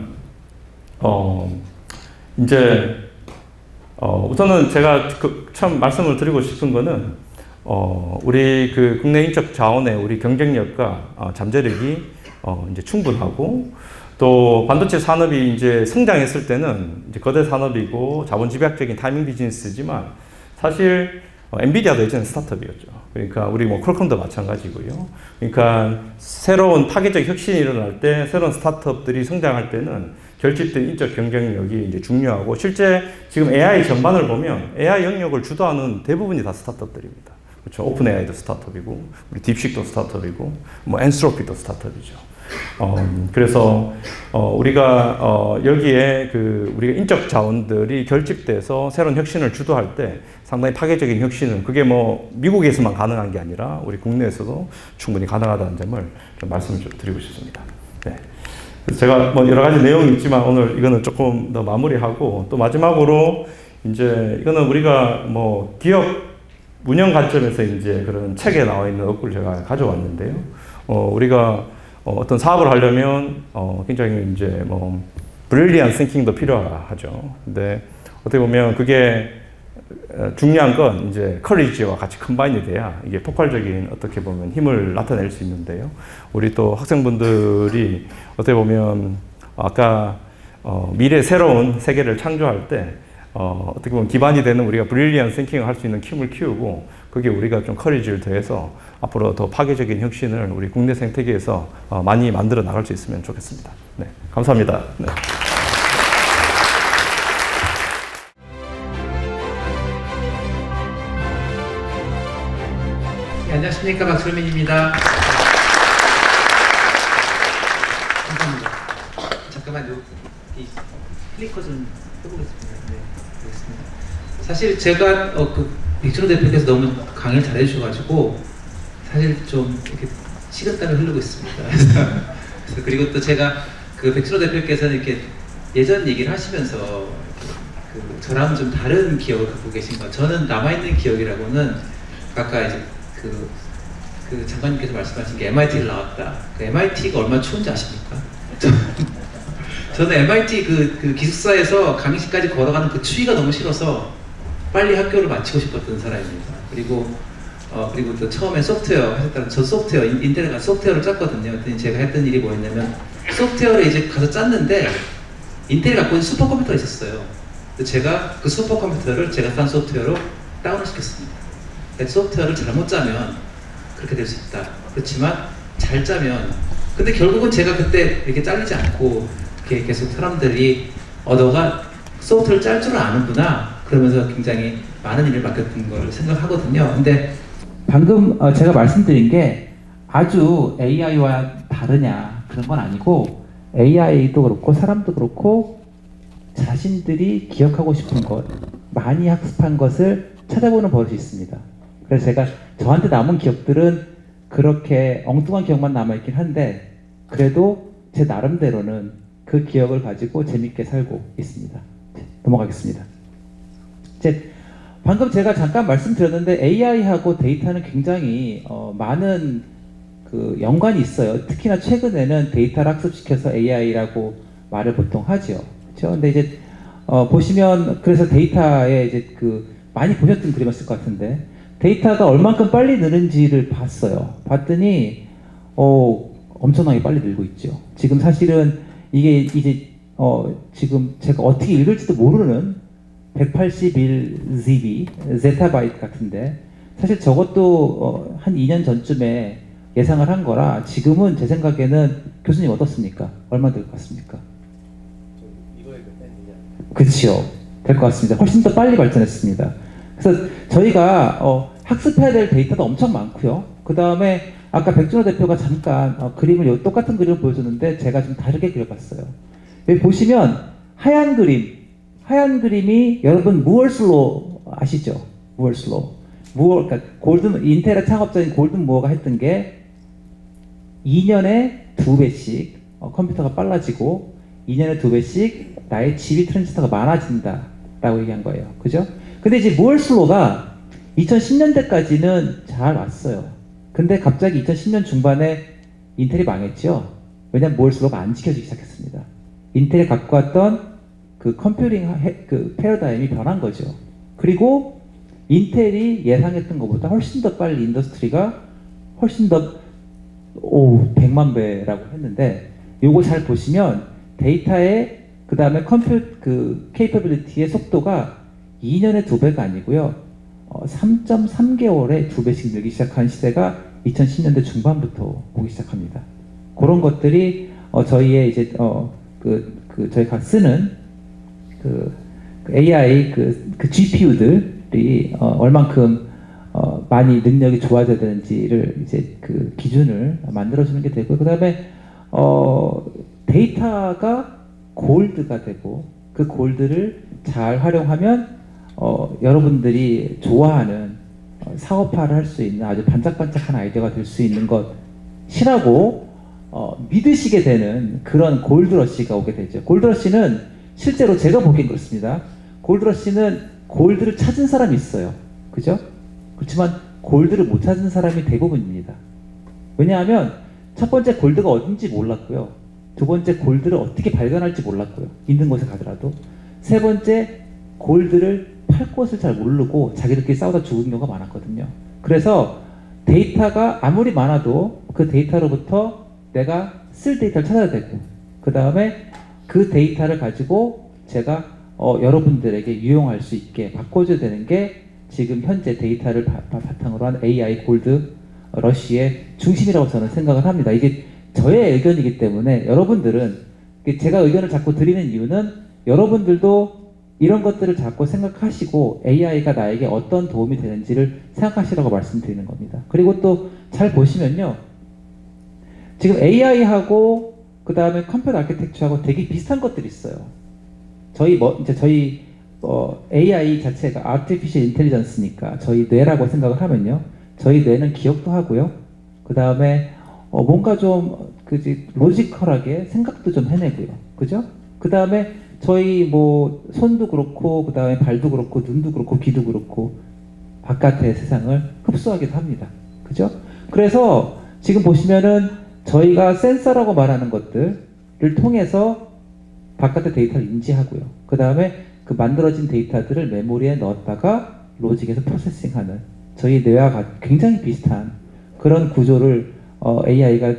이제 우선은 제가 참 말씀을 드리고 싶은 거는, 우리 그 국내 인적 자원의 우리 경쟁력과 잠재력이 이제 충분하고, 또 반도체 산업이 이제 성장했을 때는 이제 거대 산업이고 자본 집약적인 타이밍 비즈니스지만, 사실 엔비디아도 예전에 스타트업이었죠. 그러니까 우리 퀄컴도 마찬가지고요. 그러니까 새로운 파괴적 혁신이 일어날 때, 새로운 스타트업들이 성장할 때는 결집된 인적 경쟁력이 이제 중요하고 실제 지금 AI 전반을 보면 AI 영역을 주도하는 대부분이 다 스타트업들입니다. 그렇죠. 오픈 AI도 스타트업이고 우리 딥식도 스타트업이고 뭐 엔트로피도 스타트업이죠. 그래서 우리가 여기에 우리가 인적 자원들이 결집돼서 새로운 혁신을 주도할 때 상당히 파괴적인 혁신은 그게 뭐 미국에서만 가능한 게 아니라 우리 국내에서도 충분히 가능하다는 점을 좀 말씀을 좀 드리고 싶습니다. 네. 그래서 제가 뭐 여러 가지 내용이 있지만 오늘 이거는 조금 더 마무리하고 또 마지막으로 이제 이거는 우리가 뭐 기업 운영 관점에서 이제 그런 책에 나와 있는 어구를 제가 가져왔는데요. 우리가 어떤 사업을 하려면 굉장히 이제 뭐 브릴리언 싱킹도 필요하죠. 근데 어떻게 보면 그게 중요한 건 이제 커리지와 같이 컴바인이 돼야 이게 폭발적인 어떻게 보면 힘을 나타낼 수 있는데요. 우리 또 학생분들이 어떻게 보면 아까 미래 새로운 세계를 창조할 때 어떻게 보면 기반이 되는 우리가 브릴리언 싱킹을 할 수 있는 힘을 키우고 그게 우리가 좀 커리지를 더해서 앞으로 더 파괴적인 혁신을 우리 국내 생태계에서 많이 만들어 나갈 수 있으면 좋겠습니다. 네, 감사합니다. 네. 네, 안녕하십니까, 박철민입니다. 감사합니다. 잠깐만요. 이 클리커 좀 해보겠습니다. 네, 알겠습니다. 사실 제가 백준호 대표께서 너무 강의를 잘해주셔가지고 사실 좀 이렇게 식은땀이 흐르고 있습니다. 그래서 그리고 또 제가 백준호 대표께서는 이렇게 예전 얘기를 하시면서 저랑 좀 다른 기억을 갖고 계신 것. 저는 남아있는 기억이라고는 아까 이제 장관님께서 말씀하신 게 MIT를 나왔다. MIT가 얼마나 추운지 아십니까? 저는 MIT 기숙사에서 강의실까지 걸어가는 그 추위가 너무 싫어서 빨리 학교를 마치고 싶었던 사람입니다. 그리고 또 처음에 소프트웨어 하셨다는 저 소프트웨어 인텔에 가서 소프트웨어를 짰거든요. 그랬더니 제가 했던 일이 뭐였냐면 소프트웨어를 이제 가서 짰는데 인텔이 갖고 있는 슈퍼컴퓨터가 있었어요. 제가 그 슈퍼컴퓨터를 제가 딴 소프트웨어로 다운을 시켰습니다. 소프트웨어를 잘못 짜면 그렇게 될 수 있다. 그렇지만 잘 짜면 근데 결국은 제가 그때 이렇게 잘리지 않고 이렇게 계속 사람들이 너가 소프트웨어를 짤 줄 아는구나 그러면서 굉장히 많은 일을 맡겼던 걸 생각하거든요. 근데 방금 제가 말씀드린 게 아주 AI와 다르냐 그런 건 아니고 AI도 그렇고 사람도 그렇고 자신들이 기억하고 싶은 것 많이 학습한 것을 찾아보는 버릇이 있습니다. 그래서 제가 저한테 남은 기억들은 그렇게 엉뚱한 기억만 남아있긴 한데 그래도 제 나름대로는 그 기억을 가지고 재밌게 살고 있습니다. 넘어가겠습니다. 이제 방금 제가 잠깐 말씀드렸는데 AI하고 데이터는 굉장히 많은 연관이 있어요. 특히나 최근에는 데이터를 학습시켜서 AI라고 말을 보통 하죠. 그렇죠? 근데 이제 보시면 그래서 데이터에 이제 많이 보셨던 그림이었을 것 같은데 데이터가 얼만큼 빨리 느는지를 봤더니 엄청나게 빨리 늘고 있죠. 지금 사실은 이게 이제 지금 제가 어떻게 읽을지도 모르는 181 제타바이트 같은데 사실 저것도 한 2년 전쯤에 예상을 한 거라 지금은 제 생각에는 교수님 어떻습니까? 얼마 될 것 같습니까? 그렇죠. 될 것 같습니다. 훨씬 더 빨리 발전했습니다. 그래서 저희가 학습해야 될 데이터도 엄청 많고요. 그 다음에 아까 백준호 대표가 잠깐 똑같은 그림을 보여줬는데 제가 좀 다르게 그려봤어요. 여기 보시면 하얀 그림이 여러분 무얼슬로 아시죠? 무얼슬로. 그러니까 인텔의 창업자인 골든 무어가 했던 게 2년에 2배씩 컴퓨터가 빨라지고 2년에 2배씩 나의 GB 트랜지스터가 많아진다 라고 얘기한 거예요. 그죠? 근데 이제 무얼슬로가 2010년대까지는 잘 왔어요. 근데 갑자기 2010년 중반에 인텔이 망했죠. 왜냐면 무얼슬로가 안 지켜지기 시작했습니다. 인텔이 갖고 왔던 컴퓨팅 패러다임이 변한 거죠. 그리고 인텔이 예상했던 것보다 훨씬 더 빨리 인더스트리가 훨씬 더 100만 배라고 했는데 요거 잘 보시면 데이터의 그 다음에 케이퍼빌리티의 속도가 2년에 2배가 아니고요. 3.3개월에 2배씩 늘기 시작한 시대가 2010년대 중반부터 보기 시작합니다. 그런 것들이 저희의 이제 저희가 쓰는 그 AI 그 GPU들이 얼만큼 많이 능력이 좋아져야 되는지를 이제 그 기준을 만들어주는 게 되고, 그 다음에 데이터가 골드가 되고, 그 골드를 잘 활용하면 여러분들이 좋아하는 사업화를 할 수 있는 아주 반짝반짝한 아이디어가 될 수 있는 것이라고 믿으시게 되는 그런 골드러시가 오게 되죠. 골드러시는 실제로 제가 보기엔 그렇습니다. 골드러시는 골드를 찾은 사람이 있어요. 그죠? 그렇지만 골드를 못 찾은 사람이 대부분입니다. 왜냐하면 첫 번째 골드가 어딘지 몰랐고요. 두 번째 골드를 어떻게 발견할지 몰랐고요. 있는 곳에 가더라도. 세 번째 골드를 팔 곳을 잘 모르고 자기들끼리 싸우다 죽은 경우가 많았거든요. 그래서 데이터가 아무리 많아도 그 데이터로부터 내가 쓸 데이터를 찾아야 되고, 그 다음에 그 데이터를 가지고 제가 여러분들에게 유용할 수 있게 바꿔줘야 되는 게 지금 현재 데이터를 바탕으로 한 AI 골드 러시의 중심이라고 저는 생각을 합니다. 이게 저의 의견이기 때문에 여러분들은, 제가 의견을 자꾸 드리는 이유는 여러분들도 이런 것들을 자꾸 생각하시고 AI가 나에게 어떤 도움이 되는지를 생각하시라고 말씀드리는 겁니다. 그리고 또 잘 보시면요, 지금 AI하고 그 다음에 컴퓨터 아키텍처하고 되게 비슷한 것들이 있어요. 저희 AI 자체가 Artificial Intelligence니까 저희 뇌라고 생각을 하면요, 저희 뇌는 기억도 하고요, 그 다음에 뭔가 좀 로지컬하게 생각도 좀 해내고요, 그죠? 그 다음에 저희 뭐 손도 그렇고, 그 다음에 발도 그렇고, 눈도 그렇고, 귀도 그렇고, 바깥의 세상을 흡수하기도 합니다, 그죠? 그래서 지금 보시면은 저희가 센서라고 말하는 것들을 통해서 바깥의 데이터를 인지하고요, 그 다음에 그 만들어진 데이터들을 메모리에 넣었다가 로직에서 프로세싱하는 저희 뇌와 굉장히 비슷한 그런 구조를 AI가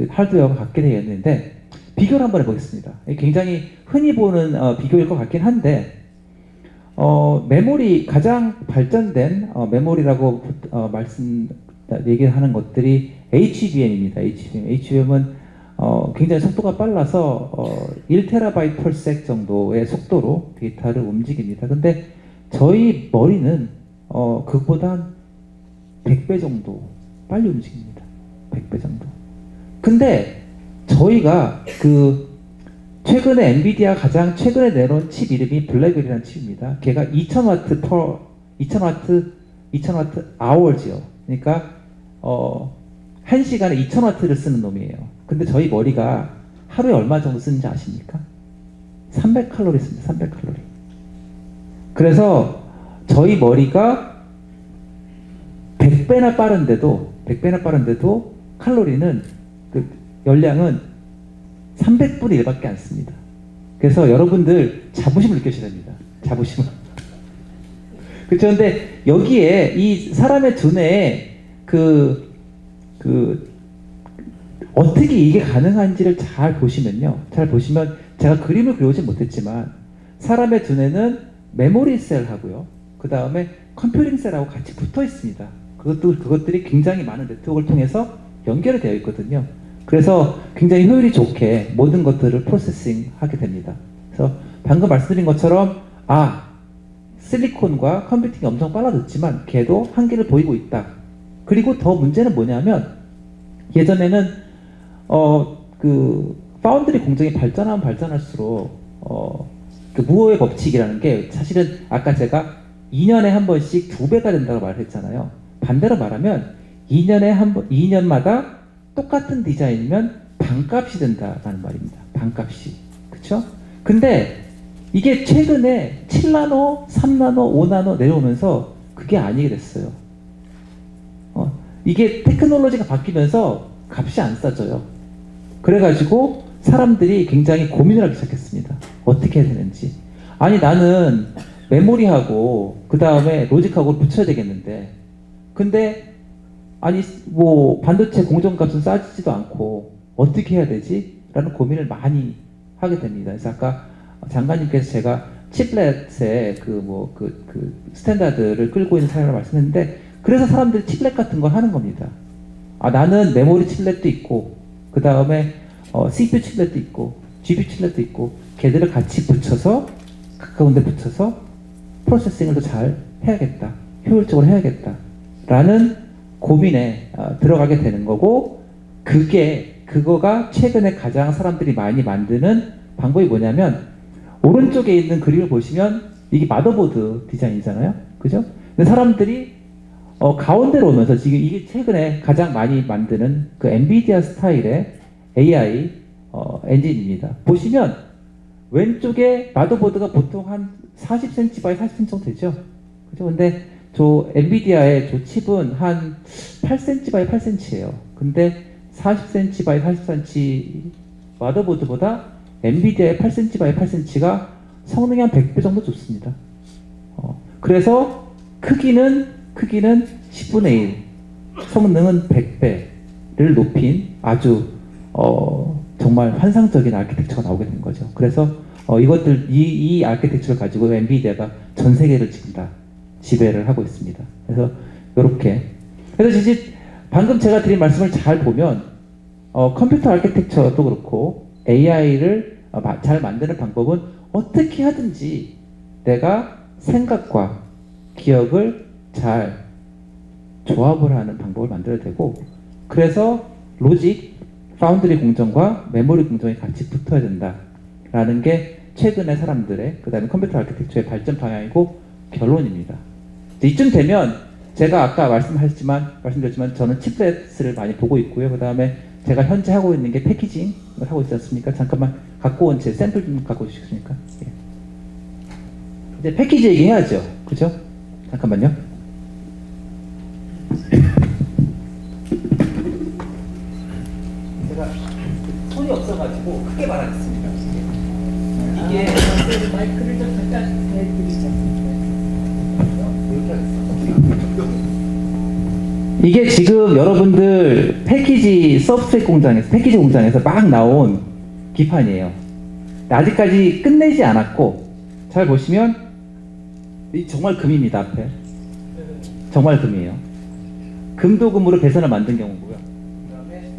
하드웨어가 갖게 되어 있는데, 비교를 한번 해보겠습니다. 굉장히 흔히 보는 비교일 것 같긴 한데, 메모리, 가장 발전된 메모리라고 얘기하는 것들이 HBM입니다. HBM은 굉장히 속도가 빨라서 1TB/s 정도의 속도로 데이터를 움직입니다. 근데 저희 머리는 그것보다 100배 정도 빨리 움직입니다. 100배 정도. 근데 저희가 최근에 엔비디아 가장 최근에 내놓은 칩 이름이 블랙벨이라는 칩입니다. 걔가 2000W hour지요. 그러니까 1시간에 2000W를 쓰는 놈이에요. 근데 저희 머리가 하루에 얼마 정도 쓰는지 아십니까? 300칼로리 씁니다. 300칼로리. 그래서 저희 머리가 100배나 빠른데도 칼로리는 열량은 300분의 1밖에 안 씁니다. 그래서 여러분들 자부심을 느끼셔야 됩니다. 자부심을. 그렇죠. 근데 여기에 이 사람의 두뇌에 어떻게 이게 가능한지를 잘 보시면 제가 그림을 그려오진 못했지만 사람의 두뇌는 메모리 셀하고요, 그 다음에 컴퓨팅 셀하고 같이 붙어 있습니다. 그것들이 굉장히 많은 네트워크를 통해서 연결이 되어 있거든요. 그래서 굉장히 효율이 좋게 모든 것들을 프로세싱 하게 됩니다. 그래서 방금 말씀드린 것처럼 실리콘과 컴퓨팅이 엄청 빨라졌지만 걔도 한계를 보이고 있다. 그리고 더 문제는 뭐냐면 예전에는 파운드리 공정이 발전하면 발전할수록 무호의 법칙이라는 게 사실은 아까 제가 2년에 한 번씩 2배가 된다고 말했잖아요. 반대로 말하면 2년마다 똑같은 디자인이면 반값이 된다라는 말입니다. 반값이. 그쵸? 근데 이게 최근에 7나노, 3나노, 5나노 내려오면서 그게 아니게 됐어요. 이게 테크놀로지가 바뀌면서 값이 안 싸져요. 그래가지고 사람들이 굉장히 고민을 하기 시작했습니다. 어떻게 해야 되는지. 아니 나는 메모리하고 그 다음에 로직하고 붙여야 되겠는데, 근데 아니 뭐 반도체 공정값은 싸지지도 않고 어떻게 해야 되지? 라는 고민을 많이 하게 됩니다. 그래서 아까 장관님께서 제가 칩렛의 스탠다드를 끌고 있는 사람을 말씀했는데, 그래서 사람들이 칩렛 같은 걸 하는 겁니다. 나는 메모리 칩렛도 있고, 그 다음에 CPU 칩렛도 있고, GPU 칩렛도 있고, 걔들을 같이 붙여서 가까운 데 붙여서 프로세싱을 더 잘 해야겠다, 효율적으로 해야겠다 라는 고민에 들어가게 되는 거고, 그거가 최근에 가장 사람들이 많이 만드는 방법이 뭐냐면, 오른쪽에 있는 그림을 보시면 이게 마더보드 디자인이잖아요, 그죠? 근데 사람들이 가운데로 오면서 지금 이게 최근에 가장 많이 만드는 그 엔비디아 스타일의 AI 엔진입니다. 보시면 왼쪽에 마더보드가 보통 한 40cm by 40cm 정도 되죠, 그죠? 근데 저 엔비디아의 저 칩은 한 8cm by 8cm예요. 근데 40cm by 40cm 마더보드보다 엔비디아의 8cm by 8cm가 성능이 한 100배 정도 좋습니다. 그래서 크기는 10분의 1, 성능은 100배를 높인 아주 정말 환상적인 아키텍처가 나오게 된 거죠. 그래서 이 아키텍처를 가지고 엔비디아가 전 세계를 지금 다 지배를 하고 있습니다. 그래서 이렇게, 그래서 이제 방금 제가 드린 말씀을 잘 보면 컴퓨터 아키텍처도 그렇고 AI를 잘 만드는 방법은 어떻게 하든지 내가 생각과 기억을 잘 조합을 하는 방법을 만들어야 되고, 그래서 로직, 파운드리 공정과 메모리 공정이 같이 붙어야 된다라는 게 최근의 사람들의, 그 다음에 컴퓨터 아키텍처의 발전 방향이고 결론입니다. 이쯤 되면 제가 아까 말씀드렸지만 저는 칩렛을 많이 보고 있고요. 그 다음에 제가 현재 하고 있는 게 패키징을 하고 있지 않습니까? 잠깐만 갖고 온 제 샘플 좀 갖고 오시겠습니까? 예. 이제 패키지 얘기해야죠, 그죠? 잠깐만요. 제가 손이 없어가지고 크게 말하겠습니다. 이게 마이크를 좀 잠깐 해드리죠. 이게 지금 여러분들 패키지 서브스트레이트 공장에서, 패키지 공장에서 막 나온 기판이에요. 아직까지 끝내지 않았고, 잘 보시면 정말 금입니다. 앞에 정말 금이에요. 금도 금으로 배선을 만든 경우고요. 그다음에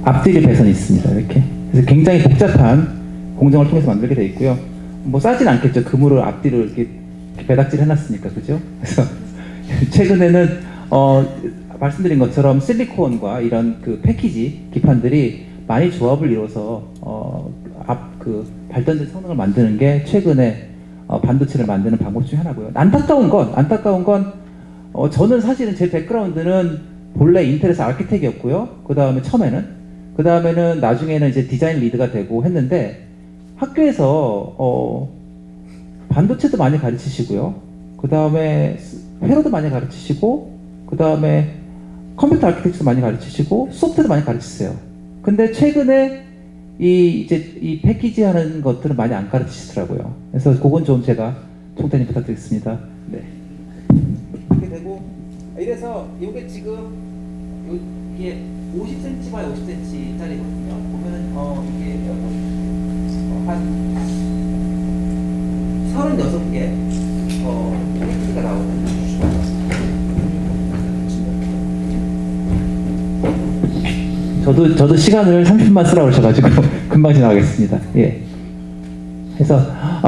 앞뒤로 배선이 있습니다. 이렇게. 그래서 굉장히 복잡한 공정을 통해서 만들게 되어 있고요. 뭐 싸진 않겠죠. 금으로 앞뒤로 이렇게 배닥질 해놨으니까, 그죠? 그래서 최근에는 말씀드린 것처럼 실리콘과 이런 그 패키지 기판들이 많이 조합을 이뤄서 그 발전된 성능을 만드는 게 최근에 반도체를 만드는 방법 중에 하나고요. 안타까운 건 저는 사실은 제 백그라운드는 본래 인텔에서 아키텍이었고요. 그 다음에는 나중에는 이제 디자인 리드가 되고 했는데, 학교에서 반도체도 많이 가르치시고요. 그 다음에 회로도 많이 가르치시고, 그 다음에 컴퓨터 아키텍처도 많이 가르치시고, 소프트도 많이 가르치세요. 근데 최근에 이 패키지 하는 것들은 많이 안 가르치시더라고요. 그래서 그건 좀 제가 총장님 부탁드리겠습니다. 네. 이렇게 되고, 이래서 이게 지금 이게 50cm by 50cm짜리거든요. 보면은 이게 한 36개 패키지가 나오는. 저도 시간을 30분만 쓰라고 하셔가지고 금방 지나가겠습니다. 예. 그래서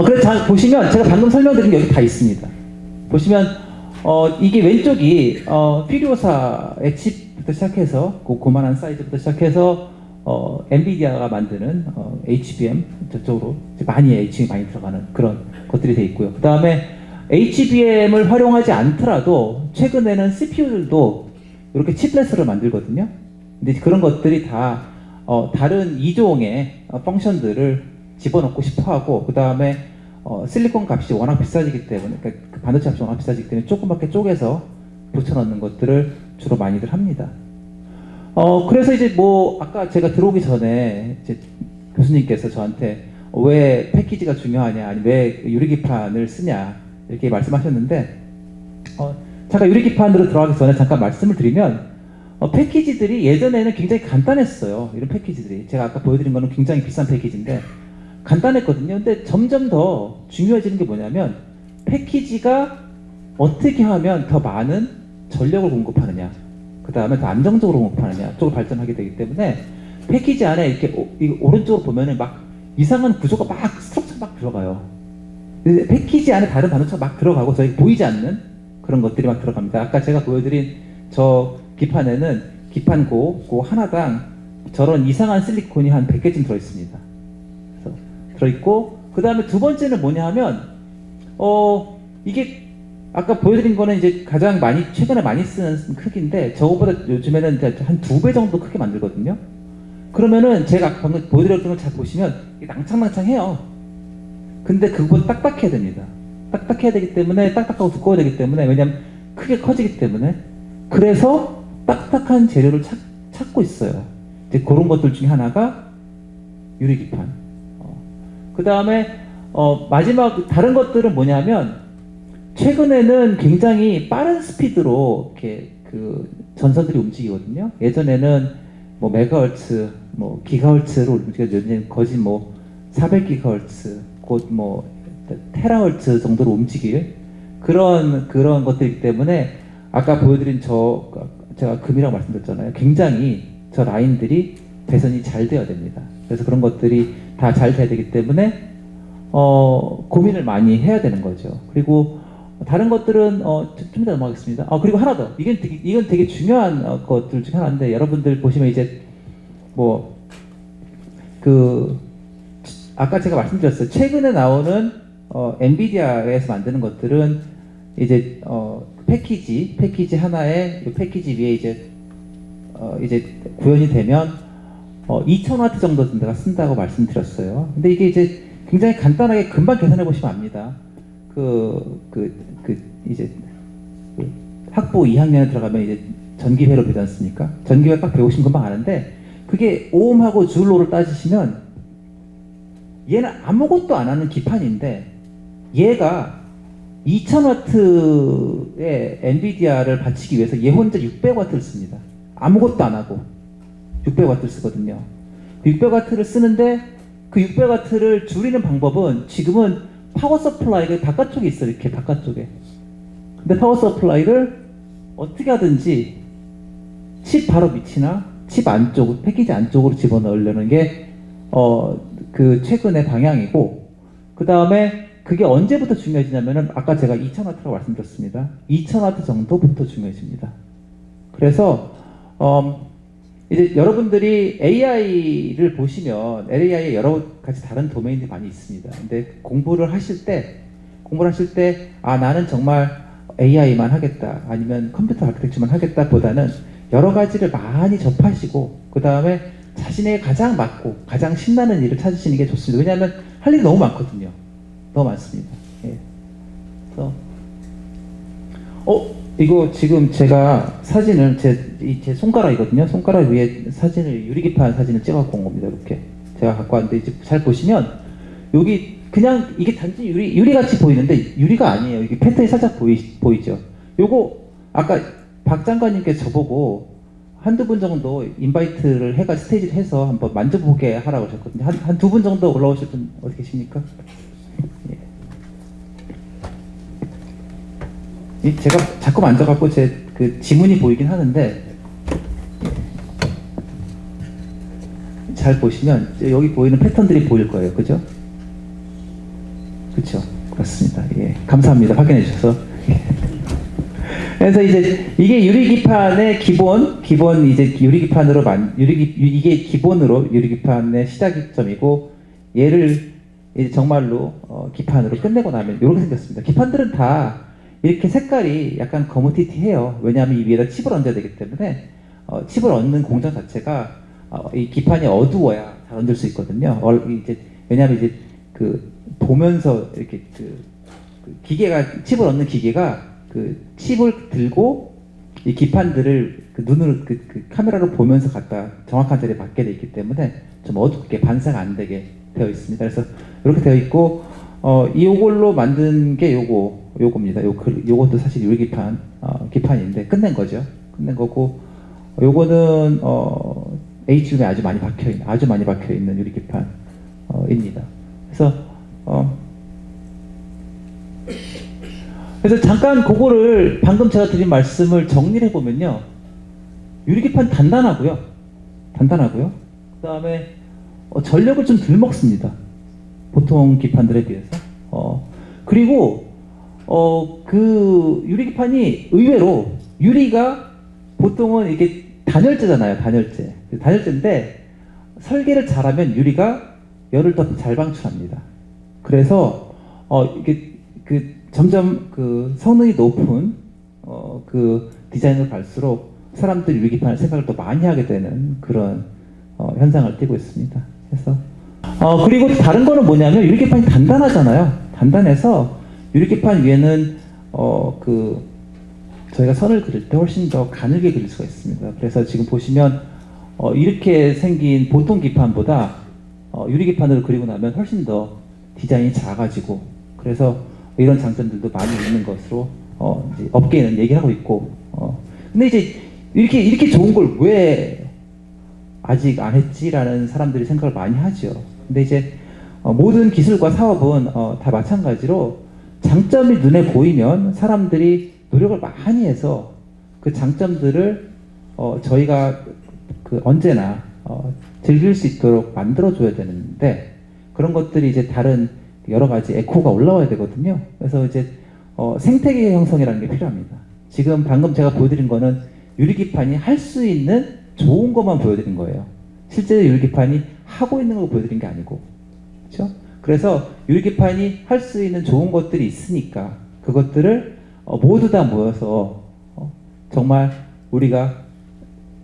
그래서 보시면 제가 방금 설명드린 게 여기 다 있습니다. 보시면 이게 왼쪽이 퓨리오사의 칩부터 시작해서 고만한 사이즈부터 시작해서 엔비디아가 만드는 HBM, 저쪽으로 HBM이 많이 들어가는 그런 것들이 돼 있고요. 그 다음에 HBM을 활용하지 않더라도 최근에는 CPU들도 이렇게 칩렛으로 만들거든요. 근데 그런 것들이 다 다른 이종의 펑션들을 집어넣고 싶어하고, 그 다음에 실리콘 값이 워낙 비싸지기 때문에, 그러니까 그 반도체 값이 워낙 비싸지기 때문에 조그맣게 쪼개서 붙여넣는 것들을 주로 많이들 합니다. 그래서 이제 뭐 아까 제가 들어오기 전에 이제 교수님께서 저한테 왜 패키지가 중요하냐, 아니 왜 유리기판을 쓰냐 이렇게 말씀하셨는데, 잠깐 유리기판으로 들어가기 전에 잠깐 말씀을 드리면, 패키지들이 예전에는 굉장히 간단했어요. 이런 패키지들이 제가 아까 보여드린 거는 굉장히 비싼 패키지인데 간단했거든요. 근데 점점 더 중요해지는 게 뭐냐면, 패키지가 어떻게 하면 더 많은 전력을 공급하느냐, 그 다음에 더 안정적으로 공급하느냐 쪽으로 발전하게 되기 때문에 패키지 안에 이렇게 오른쪽으로 보면은 막 이상한 구조가 막 스트럭처 막 들어가요. 패키지 안에 다른 반도체가 막 들어가고 저희 보이지 않는 그런 것들이 막 들어갑니다. 아까 제가 보여드린 저 기판에는 기판 고 하나당 저런 이상한 실리콘이 한 100개쯤 들어있습니다. 그래서 들어있고 그 다음에 두 번째는 뭐냐 하면 이게 아까 보여드린 거는 이제 가장 최근에 많이 쓰는 크기인데 저거보다 요즘에는 한 2배 정도 크게 만들거든요. 그러면은 제가 방금 보여드렸던 걸 잘 보시면 낭창낭창해요. 근데 그거보다 딱딱해야 됩니다. 딱딱해야 되기 때문에 딱딱하고 두꺼워야 되기 때문에 왜냐면 크게 커지기 때문에 그래서 딱딱한 재료를 찾고 있어요. 이제 그런 것들 중에 하나가 유리기판. 그 다음에 마지막 다른 것들은 뭐냐면 최근에는 굉장히 빠른 스피드로 이렇게 그 전선들이 움직이거든요. 예전에는 뭐 메가헤르츠, 뭐 기가헤르츠로 움직여서 거진 뭐 400기가헤르츠, 곧 뭐 테라헤르츠 정도로 움직일 그런 것들이기 때문에 아까 보여드린 제가 금이라고 말씀드렸잖아요. 굉장히 저 라인들이 배선이 잘 되어야 됩니다. 그래서 그런 것들이 다 잘 돼야 되기 때문에 고민을 많이 해야 되는 거죠. 그리고 다른 것들은 좀 이따 넘어가겠습니다. 그리고 하나 더. 이건 되게 중요한 것들 중에 하나인데 여러분들 보시면 이제 뭐 아까 제가 말씀드렸어요. 최근에 나오는 엔비디아에서 만드는 것들은 이제 패키지 하나에 패키지 위에 이제 구현이 되면 2000W 정도 내가 쓴다고 말씀드렸어요. 근데 이게 이제 굉장히 간단하게 금방 계산해 보시면 압니다. 이제 학부 2학년에 들어가면 이제 전기회로 되지 않습니까? 전기회 딱 배우시면 금방 아는데 그게 오음하고 줄로를 따지시면 얘는 아무것도 안 하는 기판인데 얘가 2000W의 엔비디아를 받치기 위해서 얘 혼자 600W를 씁니다. 아무것도 안 하고 600W를 쓰거든요. 600W를 쓰는데 그 600W를 줄이는 방법은 지금은 파워 서플라이가 바깥쪽에 있어요. 이렇게 바깥쪽에. 근데 파워 서플라이를 어떻게 하든지 칩 바로 밑이나 칩 안쪽, 패키지 안쪽으로 집어넣으려는 게 그 최근의 방향이고 그 다음에 그게 언제부터 중요해지냐면은 아까 제가 2000W라고 말씀드렸습니다. 2000W 정도부터 중요해집니다. 그래서 이제 여러분들이 AI를 보시면 AI에 여러 가지 다른 도메인이 많이 있습니다. 근데 공부를 하실 때 나는 정말 AI만 하겠다 아니면 컴퓨터 아키텍처만 하겠다 보다는 여러 가지를 많이 접하시고 그 다음에 자신에게 가장 맞고 가장 신나는 일을 찾으시는 게 좋습니다. 왜냐하면 할 일이 너무 많거든요. 너무 많습니다. 예. 그래서 이거 지금 제가 사진을 제 손가락이거든요. 손가락 위에 사진을 유리기판 사진을 찍어갖고 온 겁니다. 이렇게 제가 갖고 왔는데 이제 잘 보시면 여기 그냥 이게 단지 유리같이 보이는데 유리가 아니에요. 이게 패턴이 살짝 보이죠. 요거 아까 박 장관님께서 저보고 한두 분 정도 인바이트를 해가 스테이지를 해서 한번 만져보게 하라고 하셨거든요. 한 두 분 정도 올라오실 분 어디 계십니까? 예. 제가 자꾸 만져갖고 제 그 지문이 보이긴 하는데 잘 보시면 여기 보이는 패턴들이 보일 거예요. 그죠? 그렇죠? 그렇습니다. 예. 감사합니다. 확인해 주셔서. 그래서 이제 이게 유리기판의 기본 이제 유리기판으로 이게 기본으로 유리기판의 시작점이고 얘를 이제 정말로 기판으로 끝내고 나면 이렇게 생겼습니다. 기판들은 다 이렇게 색깔이 약간 거무튀튀해요. 왜냐하면 이 위에다 칩을 얹어야 되기 때문에 칩을 얹는 공정 자체가 이 기판이 어두워야 잘 얹을 수 있거든요. 왜냐하면 이제 보면서 이렇게 기계가 칩을 얹는 기계가 칩을 들고 이 기판들을 눈으로 카메라로 보면서 갖다 정확한 자리에 받게 되어 있기 때문에 좀 어둡게 반사가 안 되게 되어 있습니다. 그래서 이렇게 되어 있고 이걸로 만든 게 요겁니다. 요것도 사실 유리기판 기판인데 끝낸 거죠. 끝낸 거고 요거는 HUM에 아주 많이 박혀 있는 유리기판입니다. 그래서 잠깐 그거를 방금 제가 드린 말씀을 정리를 해보면요. 유리기판 단단하고요. 단단하고요. 그 다음에 전력을 좀 덜 먹습니다. 보통 기판들에 비해서. 그리고 그 유리기판이 의외로 유리가 보통은 이게 단열재잖아요. 단열재인데 설계를 잘하면 유리가 열을 더 잘 방출합니다. 그래서 이게 점점 그 성능이 높은 그 디자인으로 갈수록 사람들이 유리기판을 생각을 더 많이 하게 되는 그런 현상을 띠고 있습니다. 그래서 그리고 다른 거는 뭐냐면 유리기판이 단단하잖아요. 단단해서 유리기판 위에는 저희가 선을 그릴 때 훨씬 더 가늘게 그릴 수가 있습니다. 그래서 지금 보시면 이렇게 생긴 보통 기판보다 유리기판으로 그리고 나면 훨씬 더 디자인이 작아지고, 그래서 이런 장점들도 많이 있는 것으로 이제 업계에는 얘기를 하고 있고, 근데 이제 이렇게 좋은 걸 왜 아직 안 했지라는 사람들이 생각을 많이 하죠. 근데 이제 모든 기술과 사업은 다 마찬가지로 장점이 눈에 보이면 사람들이 노력을 많이 해서 그 장점들을 저희가 언제나 즐길 수 있도록 만들어줘야 되는데, 그런 것들이 이제 다른 여러 가지 에코가 올라와야 되거든요. 그래서 이제 생태계 형성이라는 게 필요합니다. 지금 방금 제가 보여드린 거는 유리기판이 할 수 있는 좋은 것만 보여드린 거예요. 실제 유리기판이 하고 있는 걸 보여드린 게 아니고, 그렇죠? 그래서 유리기판이 할 수 있는 좋은 것들이 있으니까 그것들을 모두 다 모여서 정말 우리가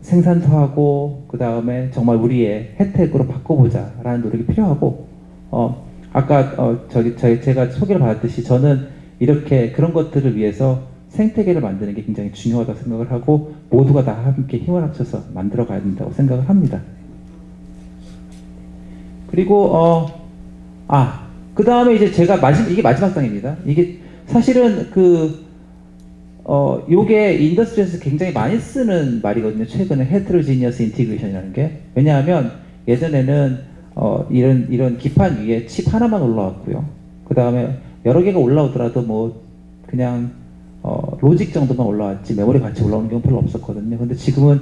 생산도 하고 그 다음에 정말 우리의 혜택으로 바꿔보자 라는 노력이 필요하고, 아까 제가 소개를 받았듯이 저는 이렇게 그런 것들을 위해서 생태계를 만드는 게 굉장히 중요하다고 생각을 하고, 모두가 다 함께 힘을 합쳐서 만들어 가야 된다고 생각을 합니다. 그리고 그 다음에 이제 제가 이게 마지막 장입니다. 이게 사실은 요게 인더스트리에서 굉장히 많이 쓰는 말이거든요. 최근에 헤테로지니어스 인티그레이션이라는 게. 왜냐하면 예전에는 이런 기판 위에 칩 하나만 올라왔고요. 그 다음에 여러 개가 올라오더라도 뭐 그냥 로직 정도만 올라왔지 메모리 같이 올라오는 경우는 별로 없었거든요. 근데 지금은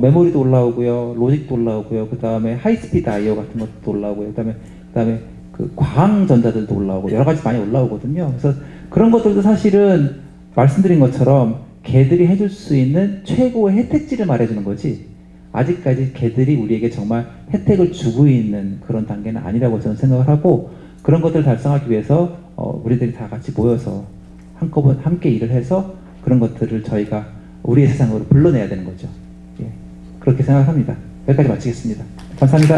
메모리도 올라오고요, 로직도 올라오고요, 그 다음에 하이스피드 I/O 같은 것도 올라오고요, 그 다음에 그 광 전자들도 올라오고 여러 가지 많이 올라오거든요. 그래서 그런 것들도 사실은 말씀드린 것처럼 걔들이 해줄 수 있는 최고의 혜택지를 말해주는 거지, 아직까지 걔들이 우리에게 정말 혜택을 주고 있는 그런 단계는 아니라고 저는 생각을 하고, 그런 것들을 달성하기 위해서 우리들이 다 같이 모여서 한꺼번에 함께 일을 해서 그런 것들을 저희가 우리의 세상으로 불러내야 되는 거죠. 예, 그렇게 생각합니다. 여기까지 마치겠습니다. 감사합니다.